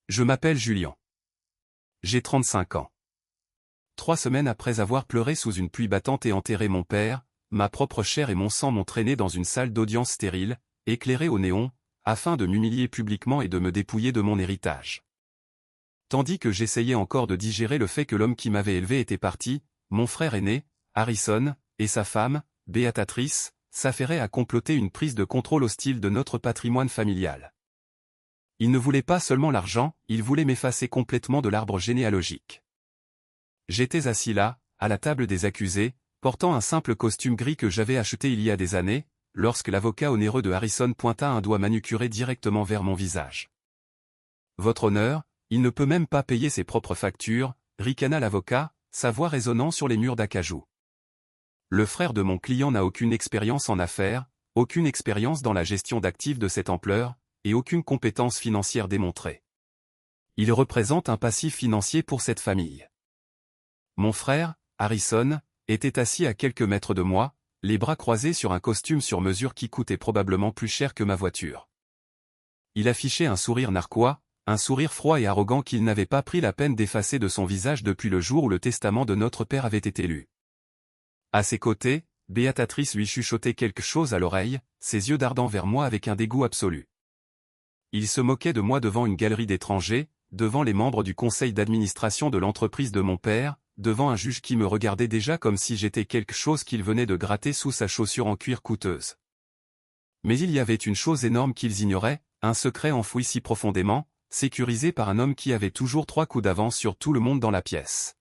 Je m'appelle Julien. J'ai 35 ans. 3 semaines après avoir pleuré sous une pluie battante et enterré mon père, ma propre chair et mon sang m'ont traîné dans une salle d'audience stérile, éclairée au néon, afin de m'humilier publiquement et de me dépouiller de mon héritage. Tandis que j'essayais encore de digérer le fait que l'homme qui m'avait élevé était parti, mon frère aîné, Harrison, et sa femme, Béatrice, s'affairaient à comploter une prise de contrôle hostile de notre patrimoine familial. Ils ne voulaient pas seulement l'argent, ils voulaient m'effacer complètement de l'arbre généalogique. J'étais assis là, à la table des accusés, portant un simple costume gris que j'avais acheté il y a des années, lorsque l'avocat onéreux de Harrison pointa un doigt manucuré directement vers mon visage. « Votre honneur, il ne peut même pas payer ses propres factures », ricana l'avocat, sa voix résonnant sur les murs d'acajou. Le frère de mon client n'a aucune expérience en affaires, aucune expérience dans la gestion d'actifs de cette ampleur, et aucune compétence financière démontrée. Il représente un passif financier pour cette famille. Mon frère, Harrison, était assis à quelques mètres de moi, les bras croisés sur un costume sur mesure qui coûtait probablement plus cher que ma voiture. Il affichait un sourire narquois, un sourire froid et arrogant qu'il n'avait pas pris la peine d'effacer de son visage depuis le jour où le testament de notre père avait été lu. À ses côtés, Béatrice lui chuchotait quelque chose à l'oreille, ses yeux dardant vers moi avec un dégoût absolu. Il se moquait de moi devant une galerie d'étrangers, devant les membres du conseil d'administration de l'entreprise de mon père, devant un juge qui me regardait déjà comme si j'étais quelque chose qu'il venait de gratter sous sa chaussure en cuir coûteuse. Mais il y avait une chose énorme qu'ils ignoraient, un secret enfoui si profondément, sécurisé par un homme qui avait toujours 3 coups d'avance sur tout le monde dans la pièce.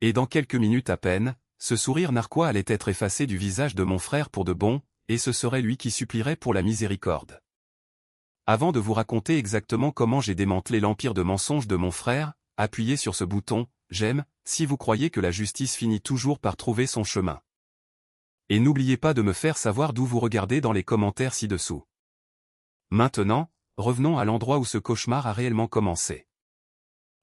Et dans quelques minutes à peine, ce sourire narquois allait être effacé du visage de mon frère pour de bon, et ce serait lui qui supplierait pour la miséricorde. Avant de vous raconter exactement comment j'ai démantelé l'empire de mensonges de mon frère, appuyez sur ce bouton « J'aime » si vous croyez que la justice finit toujours par trouver son chemin. Et n'oubliez pas de me faire savoir d'où vous regardez dans les commentaires ci-dessous. Maintenant, revenons à l'endroit où ce cauchemar a réellement commencé.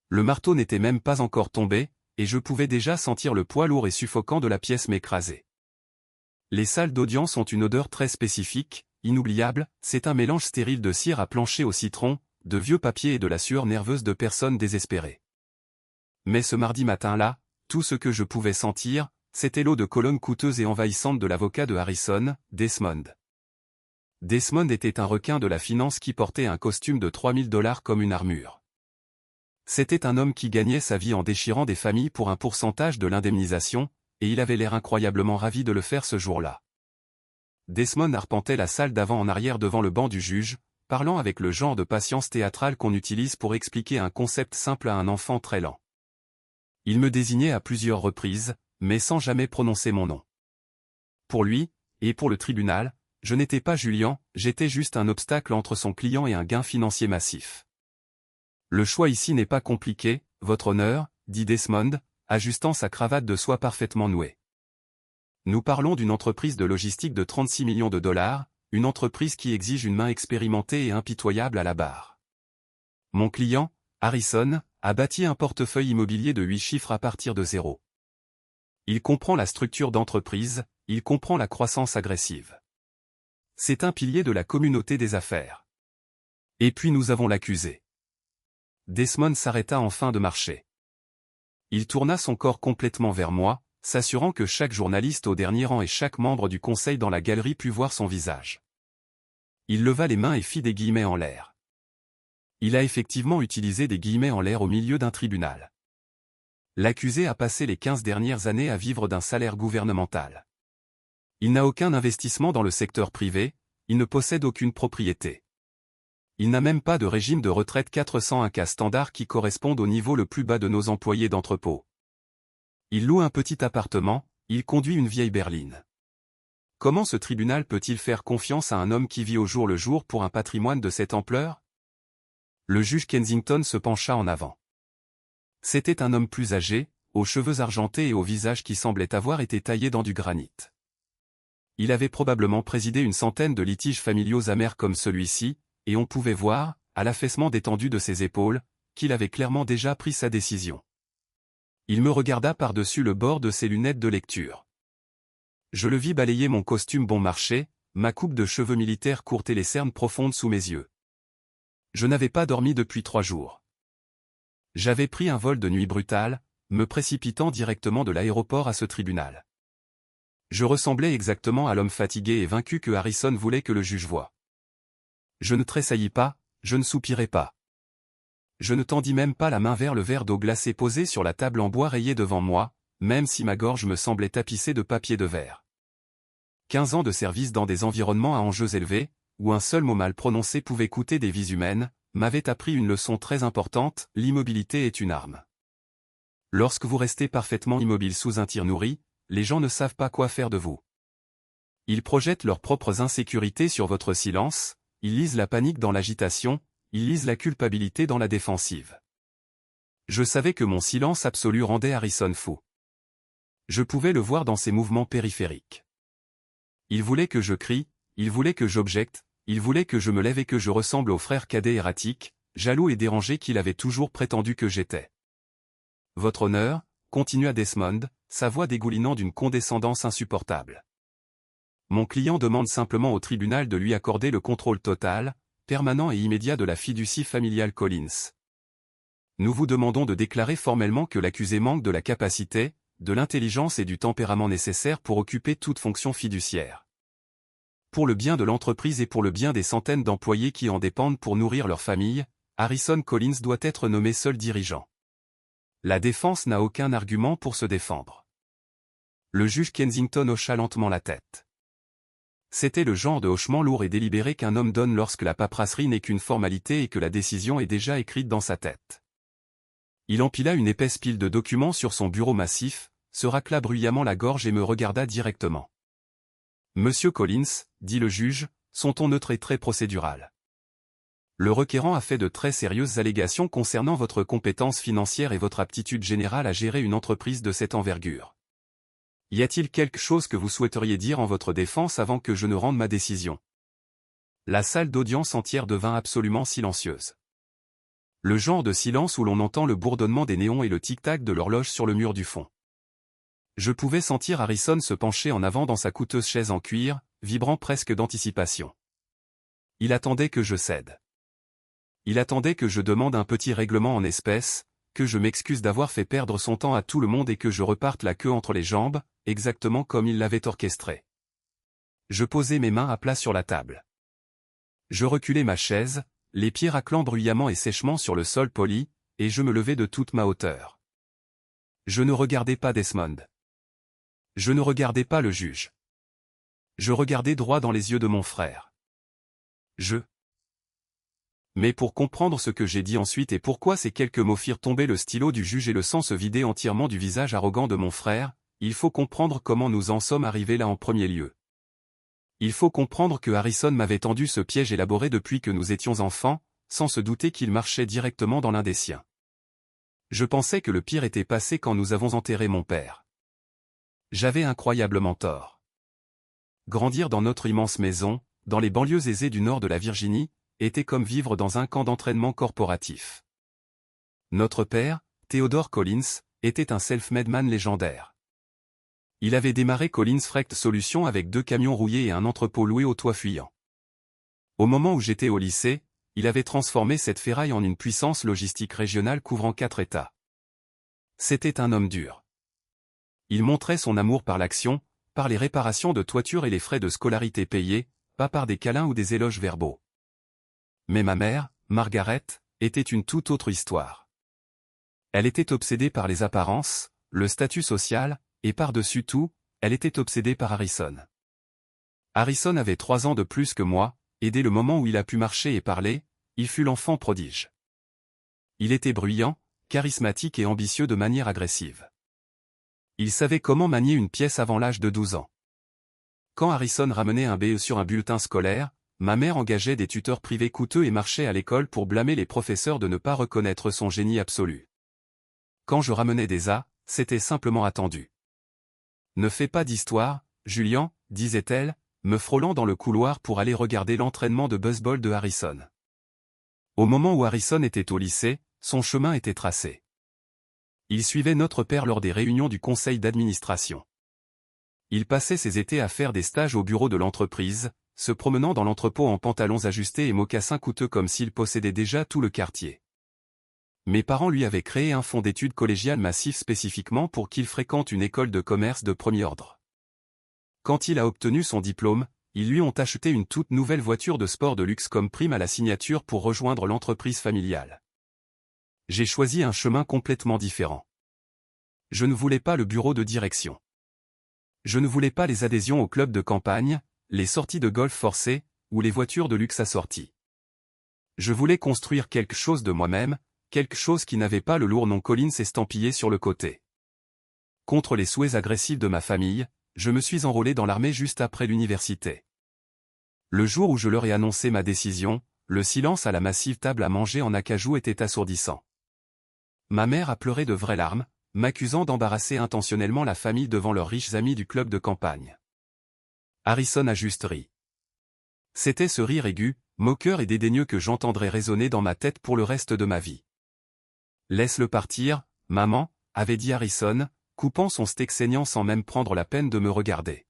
Le marteau n'était même pas encore tombé, et je pouvais déjà sentir le poids lourd et suffocant de la pièce m'écraser. Les salles d'audience ont une odeur très spécifique, inoubliable, c'est un mélange stérile de cire à plancher au citron, de vieux papiers et de la sueur nerveuse de personnes désespérées. Mais ce mardi matin-là, tout ce que je pouvais sentir, c'était l'eau de colonne coûteuse et envahissante de l'avocat de Harrison, Desmond. Desmond était un requin de la finance qui portait un costume de $3000 comme une armure. C'était un homme qui gagnait sa vie en déchirant des familles pour un pourcentage de l'indemnisation, et il avait l'air incroyablement ravi de le faire ce jour-là. Desmond arpentait la salle d'avant en arrière devant le banc du juge, parlant avec le genre de patience théâtrale qu'on utilise pour expliquer un concept simple à un enfant très lent. Il me désignait à plusieurs reprises, mais sans jamais prononcer mon nom. Pour lui, et pour le tribunal, je n'étais pas Julien, j'étais juste un obstacle entre son client et un gain financier massif. Le choix ici n'est pas compliqué, votre honneur, dit Desmond, ajustant sa cravate de soie parfaitement nouée. Nous parlons d'une entreprise de logistique de 36 millions de dollars, une entreprise qui exige une main expérimentée et impitoyable à la barre. Mon client, Harrison, a bâti un portefeuille immobilier de 8 chiffres à partir de 0. Il comprend la structure d'entreprise, il comprend la croissance agressive. C'est un pilier de la communauté des affaires. Et puis nous avons l'accusé. Desmond s'arrêta enfin de marcher. Il tourna son corps complètement vers moi, s'assurant que chaque journaliste au dernier rang et chaque membre du conseil dans la galerie put voir son visage. Il leva les mains et fit des guillemets en l'air. Il a effectivement utilisé des guillemets en l'air au milieu d'un tribunal. L'accusé a passé les 15 dernières années à vivre d'un salaire gouvernemental. Il n'a aucun investissement dans le secteur privé, il ne possède aucune propriété. Il n'a même pas de régime de retraite 401K standard qui corresponde au niveau le plus bas de nos employés d'entrepôt. Il loue un petit appartement, il conduit une vieille berline. Comment ce tribunal peut-il faire confiance à un homme qui vit au jour le jour pour un patrimoine de cette ampleur? Le juge Kensington se pencha en avant. C'était un homme plus âgé, aux cheveux argentés et au visage qui semblait avoir été taillé dans du granit. Il avait probablement présidé une centaine de litiges familiaux amers comme celui-ci, et on pouvait voir, à l'affaissement détendu de ses épaules, qu'il avait clairement déjà pris sa décision. Il me regarda par-dessus le bord de ses lunettes de lecture. Je le vis balayer mon costume bon marché, ma coupe de cheveux militaires courte et les cernes profondes sous mes yeux. Je n'avais pas dormi depuis 3 jours. J'avais pris un vol de nuit brutal, me précipitant directement de l'aéroport à ce tribunal. Je ressemblais exactement à l'homme fatigué et vaincu que Harrison voulait que le juge voie. Je ne tressaillis pas, je ne soupirai pas. Je ne tendis même pas la main vers le verre d'eau glacée posé sur la table en bois rayée devant moi, même si ma gorge me semblait tapissée de papier de verre. 15 ans de service dans des environnements à enjeux élevés, où un seul mot mal prononcé pouvait coûter des vies humaines, m'avaient appris une leçon très importante: l'immobilité est une arme. Lorsque vous restez parfaitement immobile sous un tir nourri, les gens ne savent pas quoi faire de vous. Ils projettent leurs propres insécurités sur votre silence, ils lisent la panique dans l'agitation, ils lisent la culpabilité dans la défensive. Je savais que mon silence absolu rendait Harrison fou. Je pouvais le voir dans ses mouvements périphériques. Il voulait que je crie, il voulait que j'objecte, il voulait que je me lève et que je ressemble au frère cadet erratique, jaloux et dérangé qu'il avait toujours prétendu que j'étais. Votre honneur, continua Desmond, sa voix dégoulinant d'une condescendance insupportable. Mon client demande simplement au tribunal de lui accorder le contrôle total, permanent et immédiat de la fiducie familiale Collins. Nous vous demandons de déclarer formellement que l'accusé manque de la capacité, de l'intelligence et du tempérament nécessaires pour occuper toute fonction fiduciaire. Pour le bien de l'entreprise et pour le bien des centaines d'employés qui en dépendent pour nourrir leur famille, Harrison Collins doit être nommé seul dirigeant. La défense n'a aucun argument pour se défendre. Le juge Kensington hocha lentement la tête. C'était le genre de hochement lourd et délibéré qu'un homme donne lorsque la paperasserie n'est qu'une formalité et que la décision est déjà écrite dans sa tête. Il empila une épaisse pile de documents sur son bureau massif, se racla bruyamment la gorge et me regarda directement. « Monsieur Collins, dit le juge, son ton neutre et très procédural. Le requérant a fait de très sérieuses allégations concernant votre compétence financière et votre aptitude générale à gérer une entreprise de cette envergure. Y a-t-il quelque chose que vous souhaiteriez dire en votre défense avant que je ne rende ma décision ?» La salle d'audience entière devint absolument silencieuse. Le genre de silence où l'on entend le bourdonnement des néons et le tic-tac de l'horloge sur le mur du fond. Je pouvais sentir Harrison se pencher en avant dans sa coûteuse chaise en cuir, vibrant presque d'anticipation. Il attendait que je cède. Il attendait que je demande un petit règlement en espèces, que je m'excuse d'avoir fait perdre son temps à tout le monde et que je reparte la queue entre les jambes, exactement comme il l'avait orchestré. Je posai mes mains à plat sur la table. Je reculai ma chaise, les pieds raclant bruyamment et sèchement sur le sol poli, et je me levai de toute ma hauteur. Je ne regardais pas Desmond. Je ne regardais pas le juge. Je regardais droit dans les yeux de mon frère. Mais pour comprendre ce que j'ai dit ensuite et pourquoi ces quelques mots firent tomber le stylo du juge et le sang se vider entièrement du visage arrogant de mon frère, il faut comprendre comment nous en sommes arrivés là en premier lieu. Il faut comprendre que Harrison m'avait tendu ce piège élaboré depuis que nous étions enfants, sans se douter qu'il marchait directement dans l'un des siens. Je pensais que le pire était passé quand nous avons enterré mon père. J'avais incroyablement tort. Grandir dans notre immense maison, dans les banlieues aisées du nord de la Virginie, était comme vivre dans un camp d'entraînement corporatif. Notre père, Theodore Collins, était un self-made man légendaire. Il avait démarré Collins Freight Solutions avec 2 camions rouillés et un entrepôt loué au toit fuyant. Au moment où j'étais au lycée, il avait transformé cette ferraille en une puissance logistique régionale couvrant 4 États. C'était un homme dur. Il montrait son amour par l'action, par les réparations de toitures et les frais de scolarité payés, pas par des câlins ou des éloges verbaux. Mais ma mère, Margaret, était une toute autre histoire. Elle était obsédée par les apparences, le statut social, et par-dessus tout, elle était obsédée par Harrison. Harrison avait 3 ans de plus que moi, et dès le moment où il a pu marcher et parler, il fut l'enfant prodige. Il était bruyant, charismatique et ambitieux de manière agressive. Il savait comment manier une pièce avant l'âge de 12 ans. Quand Harrison ramenait un BE sur un bulletin scolaire, ma mère engageait des tuteurs privés coûteux et marchait à l'école pour blâmer les professeurs de ne pas reconnaître son génie absolu. Quand je ramenais des A, c'était simplement attendu. « Ne fais pas d'histoire, Julian, disait-elle, me frôlant dans le couloir pour aller regarder l'entraînement de baseball de Harrison. Au moment où Harrison était au lycée, son chemin était tracé. Il suivait notre père lors des réunions du conseil d'administration. Il passait ses étés à faire des stages au bureau de l'entreprise, se promenant dans l'entrepôt en pantalons ajustés et mocassins coûteux comme s'il possédait déjà tout le quartier. Mes parents lui avaient créé un fonds d'études collégiales massif spécifiquement pour qu'il fréquente une école de commerce de premier ordre. Quand il a obtenu son diplôme, ils lui ont acheté une toute nouvelle voiture de sport de luxe comme prime à la signature pour rejoindre l'entreprise familiale. J'ai choisi un chemin complètement différent. Je ne voulais pas le bureau de direction. Je ne voulais pas les adhésions au club de campagne, les sorties de golf forcées, ou les voitures de luxe assorties. Je voulais construire quelque chose de moi-même, quelque chose qui n'avait pas le lourd nom Collins estampillé sur le côté. Contre les souhaits agressifs de ma famille, je me suis enrôlé dans l'armée juste après l'université. Le jour où je leur ai annoncé ma décision, le silence à la massive table à manger en acajou était assourdissant. Ma mère a pleuré de vraies larmes, m'accusant d'embarrasser intentionnellement la famille devant leurs riches amis du club de campagne. Harrison a juste ri. C'était ce rire aigu, moqueur et dédaigneux que j'entendrais résonner dans ma tête pour le reste de ma vie. « Laisse-le partir, maman », avait dit Harrison, coupant son steak saignant sans même prendre la peine de me regarder.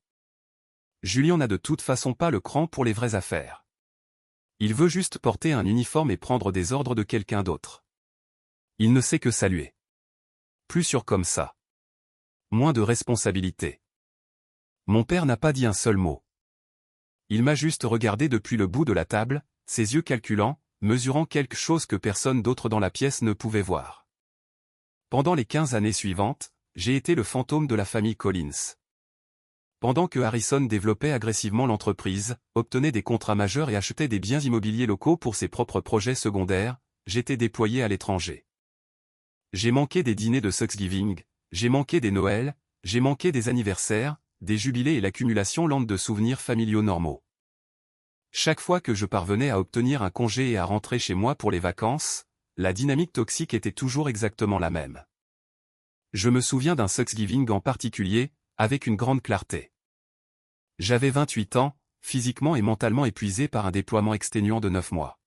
Julien n'a de toute façon pas le cran pour les vraies affaires. Il veut juste porter un uniforme et prendre des ordres de quelqu'un d'autre. Il ne sait que saluer. Plus sûr comme ça. Moins de responsabilité. Mon père n'a pas dit un seul mot. Il m'a juste regardé depuis le bout de la table, ses yeux calculants, mesurant quelque chose que personne d'autre dans la pièce ne pouvait voir. Pendant les 15 années suivantes, j'ai été le fantôme de la famille Collins. Pendant que Harrison développait agressivement l'entreprise, obtenait des contrats majeurs et achetait des biens immobiliers locaux pour ses propres projets secondaires, j'étais déployé à l'étranger. J'ai manqué des dîners de Thanksgiving, j'ai manqué des Noëls, j'ai manqué des anniversaires, des jubilés et l'accumulation lente de souvenirs familiaux normaux. Chaque fois que je parvenais à obtenir un congé et à rentrer chez moi pour les vacances, la dynamique toxique était toujours exactement la même. Je me souviens d'un Thanksgiving en particulier, avec une grande clarté. J'avais 28 ans, physiquement et mentalement épuisé par un déploiement exténuant de 9 mois.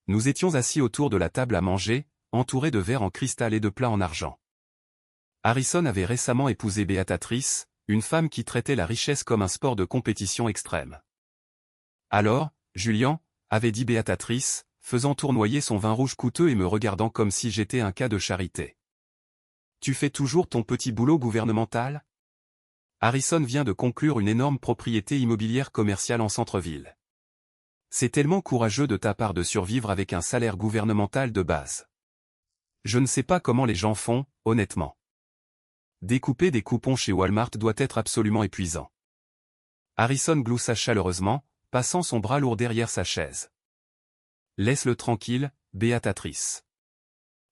Nous étions assis autour de la table à manger, entourés de verres en cristal et de plats en argent. Harrison avait récemment épousé Béatrice, une femme qui traitait la richesse comme un sport de compétition extrême. Alors, Julien, avait dit Béatrice, faisant tournoyer son vin rouge coûteux et me regardant comme si j'étais un cas de charité. Tu fais toujours ton petit boulot gouvernemental ? Harrison vient de conclure une énorme propriété immobilière commerciale en centre-ville. C'est tellement courageux de ta part de survivre avec un salaire gouvernemental de base. Je ne sais pas comment les gens font, honnêtement. Découper des coupons chez Walmart doit être absolument épuisant. Harrison gloussa chaleureusement, passant son bras lourd derrière sa chaise. Laisse-le tranquille, Béatrice.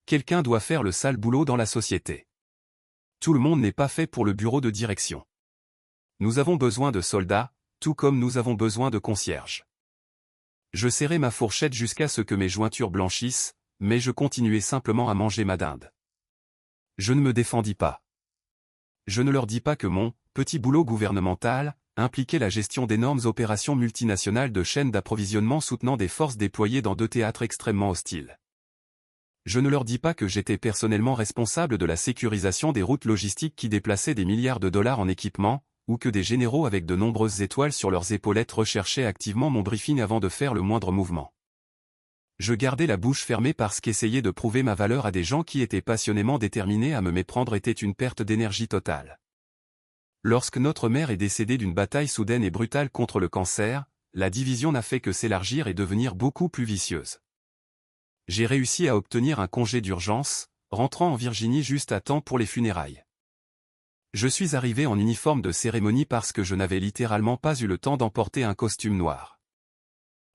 Quelqu'un doit faire le sale boulot dans la société. Tout le monde n'est pas fait pour le bureau de direction. Nous avons besoin de soldats, tout comme nous avons besoin de concierges. Je serrai ma fourchette jusqu'à ce que mes jointures blanchissent, mais je continuai simplement à manger ma dinde. Je ne me défendis pas. Je ne leur dis pas que mon petit boulot gouvernemental impliquait la gestion d'énormes opérations multinationales de chaînes d'approvisionnement soutenant des forces déployées dans 2 théâtres extrêmement hostiles. Je ne leur dis pas que j'étais personnellement responsable de la sécurisation des routes logistiques qui déplaçaient des milliards de dollars en équipement, ou que des généraux avec de nombreuses étoiles sur leurs épaulettes recherchaient activement mon briefing avant de faire le moindre mouvement. Je gardais la bouche fermée parce qu'essayer de prouver ma valeur à des gens qui étaient passionnément déterminés à me méprendre était une perte d'énergie totale. Lorsque notre mère est décédée d'une bataille soudaine et brutale contre le cancer, la division n'a fait que s'élargir et devenir beaucoup plus vicieuse. J'ai réussi à obtenir un congé d'urgence, rentrant en Virginie juste à temps pour les funérailles. Je suis arrivé en uniforme de cérémonie parce que je n'avais littéralement pas eu le temps d'emporter un costume noir.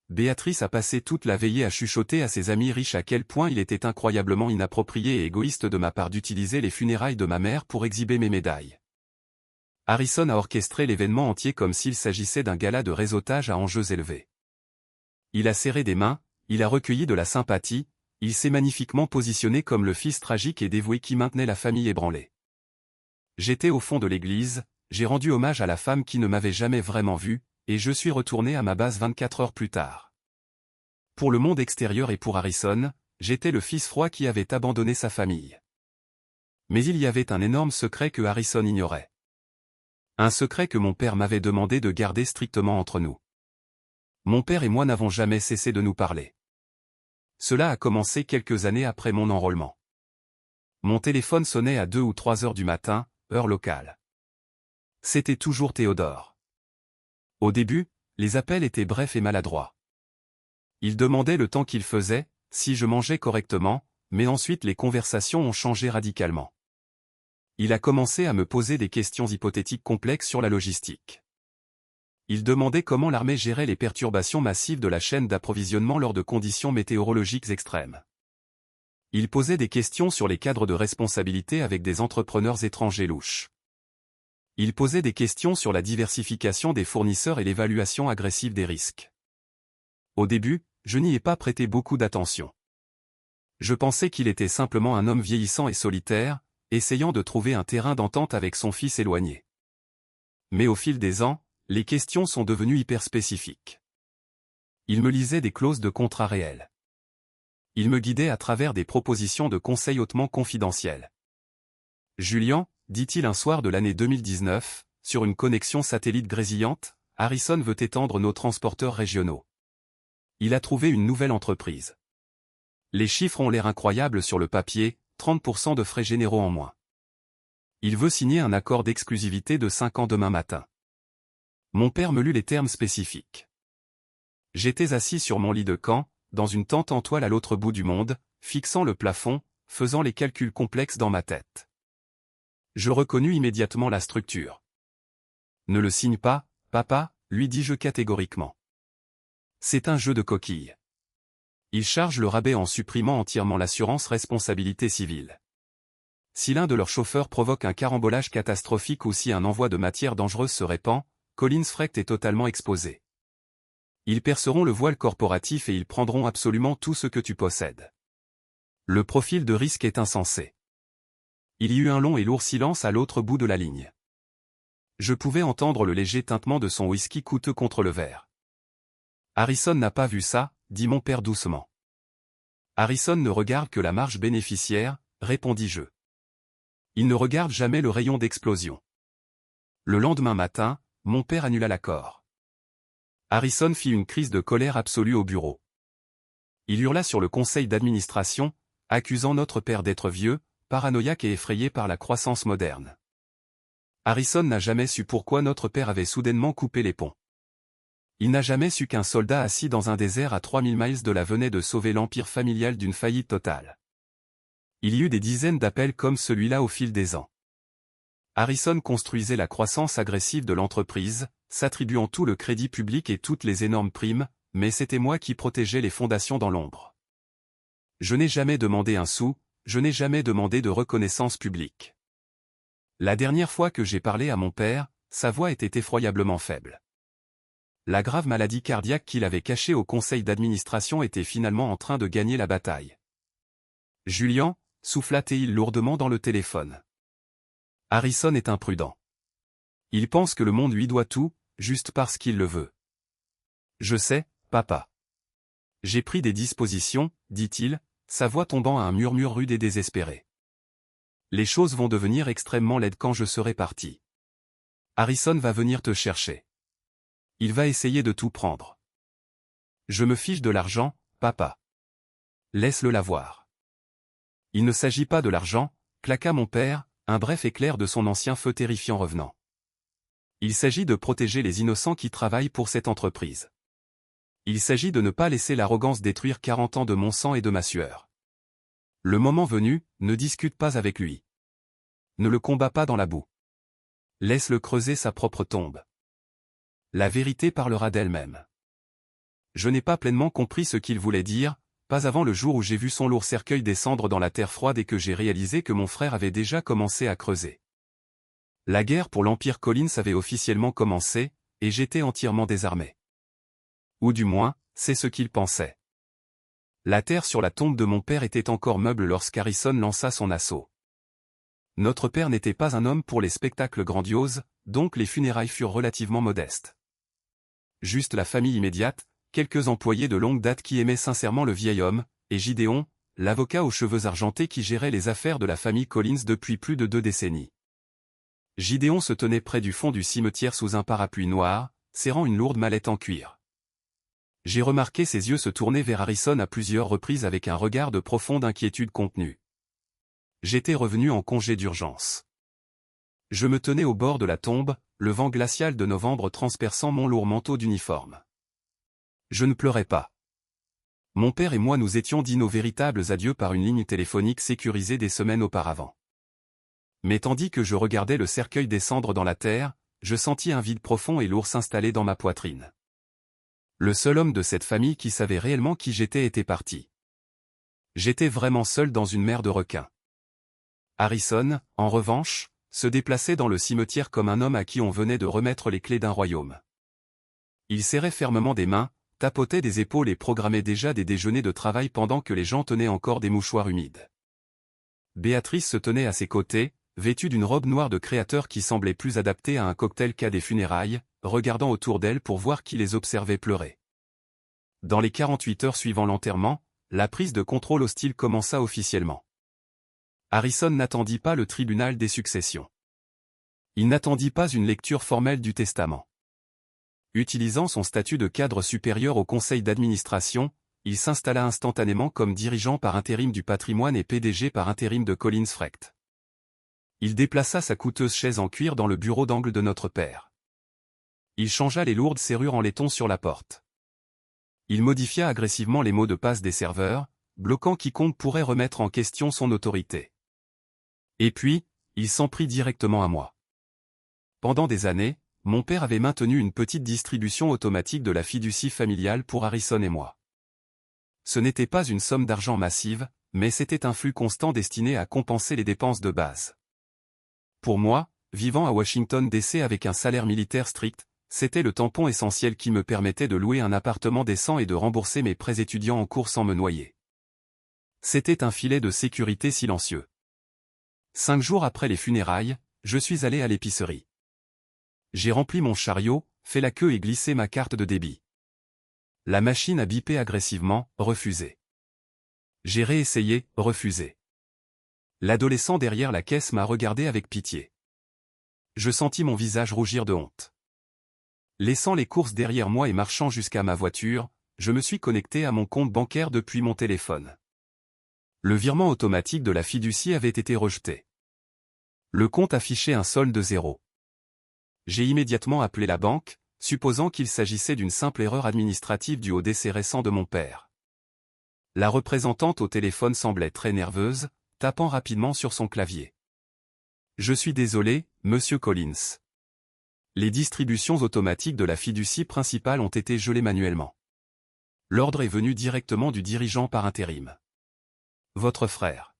Béatrice a passé toute la veillée à chuchoter à ses amis riches à quel point il était incroyablement inapproprié et égoïste de ma part d'utiliser les funérailles de ma mère pour exhiber mes médailles. Harrison a orchestré l'événement entier comme s'il s'agissait d'un gala de réseautage à enjeux élevés. Il a serré des mains, il a recueilli de la sympathie, il s'est magnifiquement positionné comme le fils tragique et dévoué qui maintenait la famille ébranlée. J'étais au fond de l'église, j'ai rendu hommage à la femme qui ne m'avait jamais vraiment vu, et je suis retourné à ma base 24 heures plus tard. Pour le monde extérieur et pour Harrison, j'étais le fils froid qui avait abandonné sa famille. Mais il y avait un énorme secret que Harrison ignorait. Un secret que mon père m'avait demandé de garder strictement entre nous. Mon père et moi n'avons jamais cessé de nous parler. Cela a commencé quelques années après mon enrôlement. Mon téléphone sonnait à 2 ou 3 heures du matin, heure locale. C'était toujours Théodore. Au début, les appels étaient brefs et maladroits. Il demandait le temps qu'il faisait, si je mangeais correctement, mais ensuite les conversations ont changé radicalement. Il a commencé à me poser des questions hypothétiques complexes sur la logistique. Il demandait comment l'armée gérait les perturbations massives de la chaîne d'approvisionnement lors de conditions météorologiques extrêmes. Il posait des questions sur les cadres de responsabilité avec des entrepreneurs étrangers louches. Il posait des questions sur la diversification des fournisseurs et l'évaluation agressive des risques. Au début, je n'y ai pas prêté beaucoup d'attention. Je pensais qu'il était simplement un homme vieillissant et solitaire, essayant de trouver un terrain d'entente avec son fils éloigné. Mais au fil des ans, les questions sont devenues hyper spécifiques. Il me lisait des clauses de contrat réels. Il me guidait à travers des propositions de conseils hautement confidentiels. Julian, dit-il un soir de l'année 2019, sur une connexion satellite grésillante, Harrison veut étendre nos transporteurs régionaux. Il a trouvé une nouvelle entreprise. Les chiffres ont l'air incroyables sur le papier, 30% de frais généraux en moins. Il veut signer un accord d'exclusivité de 5 ans demain matin. Mon père me lut les termes spécifiques. J'étais assis sur mon lit de camp, dans une tente en toile à l'autre bout du monde, fixant le plafond, faisant les calculs complexes dans ma tête. Je reconnus immédiatement la structure. Ne le signe pas, papa, lui dis-je catégoriquement. C'est un jeu de coquilles. Ils chargent le rabais en supprimant entièrement l'assurance responsabilité civile. Si l'un de leurs chauffeurs provoque un carambolage catastrophique ou si un envoi de matière dangereuse se répand, Collins Frecht est totalement exposé. Ils perceront le voile corporatif et ils prendront absolument tout ce que tu possèdes. Le profil de risque est insensé. Il y eut un long et lourd silence à l'autre bout de la ligne. Je pouvais entendre le léger tintement de son whisky coûteux contre le verre. Harrison n'a pas vu ça, dit mon père doucement. Harrison ne regarde que la marge bénéficiaire, répondis-je. Il ne regarde jamais le rayon d'explosion. Le lendemain matin, mon père annula l'accord. Harrison fit une crise de colère absolue au bureau. Il hurla sur le conseil d'administration, accusant notre père d'être vieux, paranoïaque et effrayé par la croissance moderne. Harrison n'a jamais su pourquoi notre père avait soudainement coupé les ponts. Il n'a jamais su qu'un soldat assis dans un désert à 3000 miles de là venait de sauver l'empire familial d'une faillite totale. Il y eut des dizaines d'appels comme celui-là au fil des ans. Harrison construisait la croissance agressive de l'entreprise, s'attribuant tout le crédit public et toutes les énormes primes, mais c'était moi qui protégeais les fondations dans l'ombre. Je n'ai jamais demandé un sou, je n'ai jamais demandé de reconnaissance publique. La dernière fois que j'ai parlé à mon père, sa voix était effroyablement faible. La grave maladie cardiaque qu'il avait cachée au conseil d'administration était finalement en train de gagner la bataille. Julian, souffla-t-il lourdement dans le téléphone. Harrison est imprudent. Il pense que le monde lui doit tout, juste parce qu'il le veut. Je sais, papa. J'ai pris des dispositions, dit-il, sa voix tombant à un murmure rude et désespéré. Les choses vont devenir extrêmement laides quand je serai parti. Harrison va venir te chercher. Il va essayer de tout prendre. Je me fiche de l'argent, papa. Laisse-le l'avoir. Il ne s'agit pas de l'argent, claqua mon père, un bref éclair de son ancien feu terrifiant revenant. Il s'agit de protéger les innocents qui travaillent pour cette entreprise. Il s'agit de ne pas laisser l'arrogance détruire 40 ans de mon sang et de ma sueur. Le moment venu, ne discute pas avec lui. Ne le combats pas dans la boue. Laisse-le creuser sa propre tombe. La vérité parlera d'elle-même. Je n'ai pas pleinement compris ce qu'il voulait dire, pas avant le jour où j'ai vu son lourd cercueil descendre dans la terre froide et que j'ai réalisé que mon frère avait déjà commencé à creuser. La guerre pour l'Empire Collins avait officiellement commencé, et j'étais entièrement désarmé. Ou du moins, c'est ce qu'il pensait. La terre sur la tombe de mon père était encore meuble lorsqu'Harrison lança son assaut. Notre père n'était pas un homme pour les spectacles grandioses, donc les funérailles furent relativement modestes. Juste la famille immédiate, quelques employés de longue date qui aimaient sincèrement le vieil homme, et Gideon, l'avocat aux cheveux argentés qui gérait les affaires de la famille Collins depuis plus de 2 décennies. Gideon se tenait près du fond du cimetière sous un parapluie noir, serrant une lourde mallette en cuir. J'ai remarqué ses yeux se tourner vers Harrison à plusieurs reprises avec un regard de profonde inquiétude contenue. J'étais revenu en congé d'urgence. Je me tenais au bord de la tombe, le vent glacial de novembre transperçant mon lourd manteau d'uniforme. Je ne pleurais pas. Mon père et moi nous étions dit nos véritables adieux par une ligne téléphonique sécurisée des semaines auparavant. Mais tandis que je regardais le cercueil descendre dans la terre, je sentis un vide profond et lourd s'installer dans ma poitrine. Le seul homme de cette famille qui savait réellement qui j'étais était parti. J'étais vraiment seul dans une mer de requins. Harrison, en revanche, se déplaçait dans le cimetière comme un homme à qui on venait de remettre les clés d'un royaume. Il serrait fermement des mains, tapotait des épaules et programmait déjà des déjeuners de travail pendant que les gens tenaient encore des mouchoirs humides. Béatrice se tenait à ses côtés, vêtue d'une robe noire de créateur qui semblait plus adaptée à un cocktail qu'à des funérailles, regardant autour d'elle pour voir qui les observait pleurer. Dans les 48 heures suivant l'enterrement, la prise de contrôle hostile commença officiellement. Harrison n'attendit pas le tribunal des successions. Il n'attendit pas une lecture formelle du testament. Utilisant son statut de cadre supérieur au conseil d'administration, il s'installa instantanément comme dirigeant par intérim du patrimoine et PDG par intérim de Collins Frecht. Il déplaça sa coûteuse chaise en cuir dans le bureau d'angle de notre père. Il changea les lourdes serrures en laiton sur la porte. Il modifia agressivement les mots de passe des serveurs, bloquant quiconque pourrait remettre en question son autorité. Et puis, il s'en prit directement à moi. Pendant des années, mon père avait maintenu une petite distribution automatique de la fiducie familiale pour Harrison et moi. Ce n'était pas une somme d'argent massive, mais c'était un flux constant destiné à compenser les dépenses de base. Pour moi, vivant à Washington DC avec un salaire militaire strict, c'était le tampon essentiel qui me permettait de louer un appartement décent et de rembourser mes prêts étudiants en cours sans me noyer. C'était un filet de sécurité silencieux. 5 jours après les funérailles, je suis allé à l'épicerie. J'ai rempli mon chariot, fait la queue et glissé ma carte de débit. La machine a bipé agressivement, refusé. J'ai réessayé, refusé. L'adolescent derrière la caisse m'a regardé avec pitié. Je sentis mon visage rougir de honte. Laissant les courses derrière moi et marchant jusqu'à ma voiture, je me suis connecté à mon compte bancaire depuis mon téléphone. Le virement automatique de la fiducie avait été rejeté. Le compte affichait un solde de 0. J'ai immédiatement appelé la banque, supposant qu'il s'agissait d'une simple erreur administrative due au décès récent de mon père. La représentante au téléphone semblait très nerveuse, tapant rapidement sur son clavier. « Je suis désolé, monsieur Collins. Les distributions automatiques de la fiducie principale ont été gelées manuellement. L'ordre est venu directement du dirigeant par intérim. Votre frère. »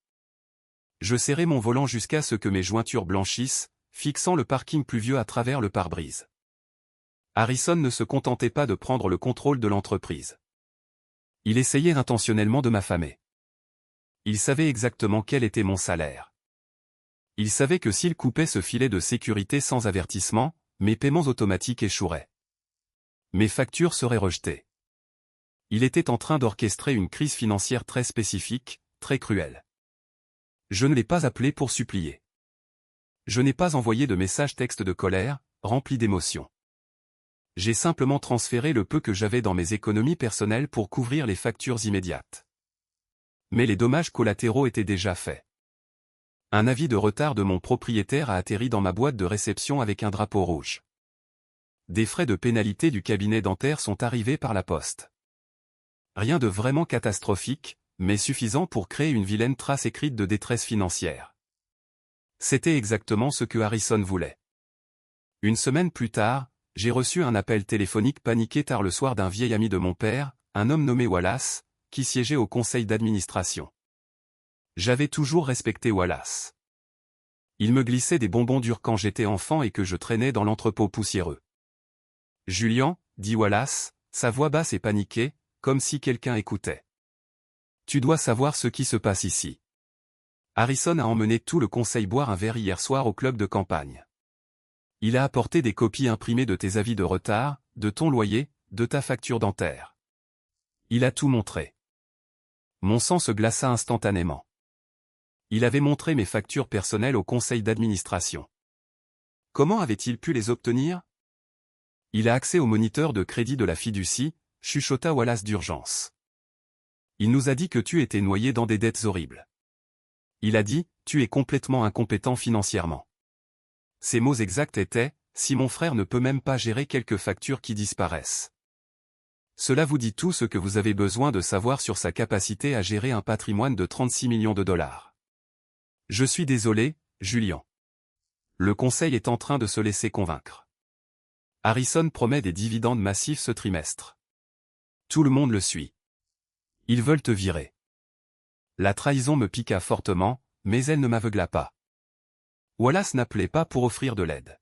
Je serrai mon volant jusqu'à ce que mes jointures blanchissent, fixant le parking pluvieux à travers le pare-brise. Harrison ne se contentait pas de prendre le contrôle de l'entreprise. Il essayait intentionnellement de m'affamer. Il savait exactement quel était mon salaire. Il savait que s'il coupait ce filet de sécurité sans avertissement, mes paiements automatiques échoueraient. Mes factures seraient rejetées. Il était en train d'orchestrer une crise financière très spécifique, très cruelle. Je ne l'ai pas appelé pour supplier. Je n'ai pas envoyé de message texte de colère, rempli d'émotion. J'ai simplement transféré le peu que j'avais dans mes économies personnelles pour couvrir les factures immédiates. Mais les dommages collatéraux étaient déjà faits. Un avis de retard de mon propriétaire a atterri dans ma boîte de réception avec un drapeau rouge. Des frais de pénalité du cabinet dentaire sont arrivés par la poste. Rien de vraiment catastrophique, mais suffisant pour créer une vilaine trace écrite de détresse financière. C'était exactement ce que Harrison voulait. Une semaine plus tard, j'ai reçu un appel téléphonique paniqué tard le soir d'un vieil ami de mon père, un homme nommé Wallace, qui siégeait au conseil d'administration. J'avais toujours respecté Wallace. Il me glissait des bonbons durs quand j'étais enfant et que je traînais dans l'entrepôt poussiéreux. « Julian, » dit Wallace, sa voix basse et paniquée, comme si quelqu'un écoutait. « Tu dois savoir ce qui se passe ici. Harrison a emmené tout le conseil boire un verre hier soir au club de campagne. Il a apporté des copies imprimées de tes avis de retard, de ton loyer, de ta facture dentaire. Il a tout montré. » Mon sang se glaça instantanément. Il avait montré mes factures personnelles au conseil d'administration. Comment avait-il pu les obtenir? Il a accès au moniteur de crédit de la fiducie, chuchota Wallace d'urgence. Il nous a dit que tu étais noyé dans des dettes horribles. Il a dit, tu es complètement incompétent financièrement. Ses mots exacts étaient, si mon frère ne peut même pas gérer quelques factures qui disparaissent. Cela vous dit tout ce que vous avez besoin de savoir sur sa capacité à gérer un patrimoine de 36 millions de dollars. Je suis désolé, Julian. Le conseil est en train de se laisser convaincre. Harrison promet des dividendes massifs ce trimestre. Tout le monde le suit. Ils veulent te virer. La trahison me piqua fortement, mais elle ne m'aveugla pas. Wallace n'appelait pas pour offrir de l'aide.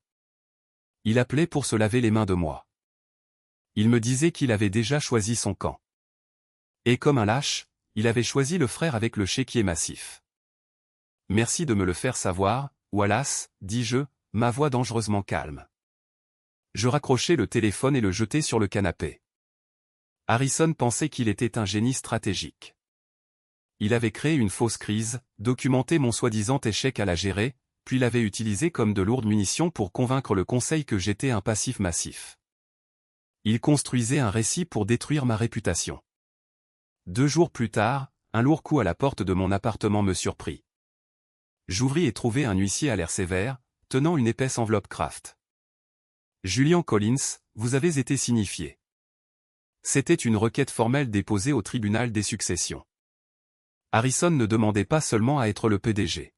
Il appelait pour se laver les mains de moi. Il me disait qu'il avait déjà choisi son camp. Et comme un lâche, il avait choisi le frère avec le chéquier massif. Merci de me le faire savoir, Wallace, dis-je, ma voix dangereusement calme. Je raccrochai le téléphone et le jetai sur le canapé. Harrison pensait qu'il était un génie stratégique. Il avait créé une fausse crise, documenté mon soi-disant échec à la gérer, puis l'avait utilisé comme de lourdes munitions pour convaincre le conseil que j'étais un passif massif. Il construisait un récit pour détruire ma réputation. 2 jours plus tard, un lourd coup à la porte de mon appartement me surprit. J'ouvris et trouvai un huissier à l'air sévère, tenant une épaisse enveloppe Kraft. « Julian Collins, vous avez été signifié. » C'était une requête formelle déposée au tribunal des successions. Harrison ne demandait pas seulement à être le PDG.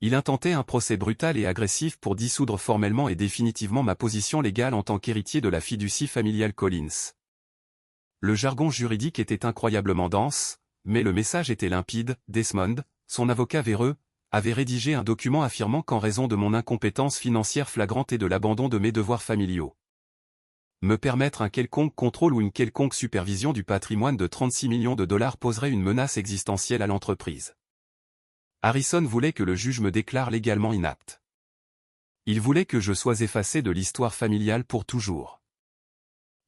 Il intentait un procès brutal et agressif pour dissoudre formellement et définitivement ma position légale en tant qu'héritier de la fiducie familiale Collins. Le jargon juridique était incroyablement dense, mais le message était limpide. Desmond, son avocat véreux, avait rédigé un document affirmant qu'en raison de mon incompétence financière flagrante et de l'abandon de mes devoirs familiaux, me permettre un quelconque contrôle ou une quelconque supervision du patrimoine de 36 millions de dollars poserait une menace existentielle à l'entreprise. Harrison voulait que le juge me déclare légalement inapte. Il voulait que je sois effacé de l'histoire familiale pour toujours.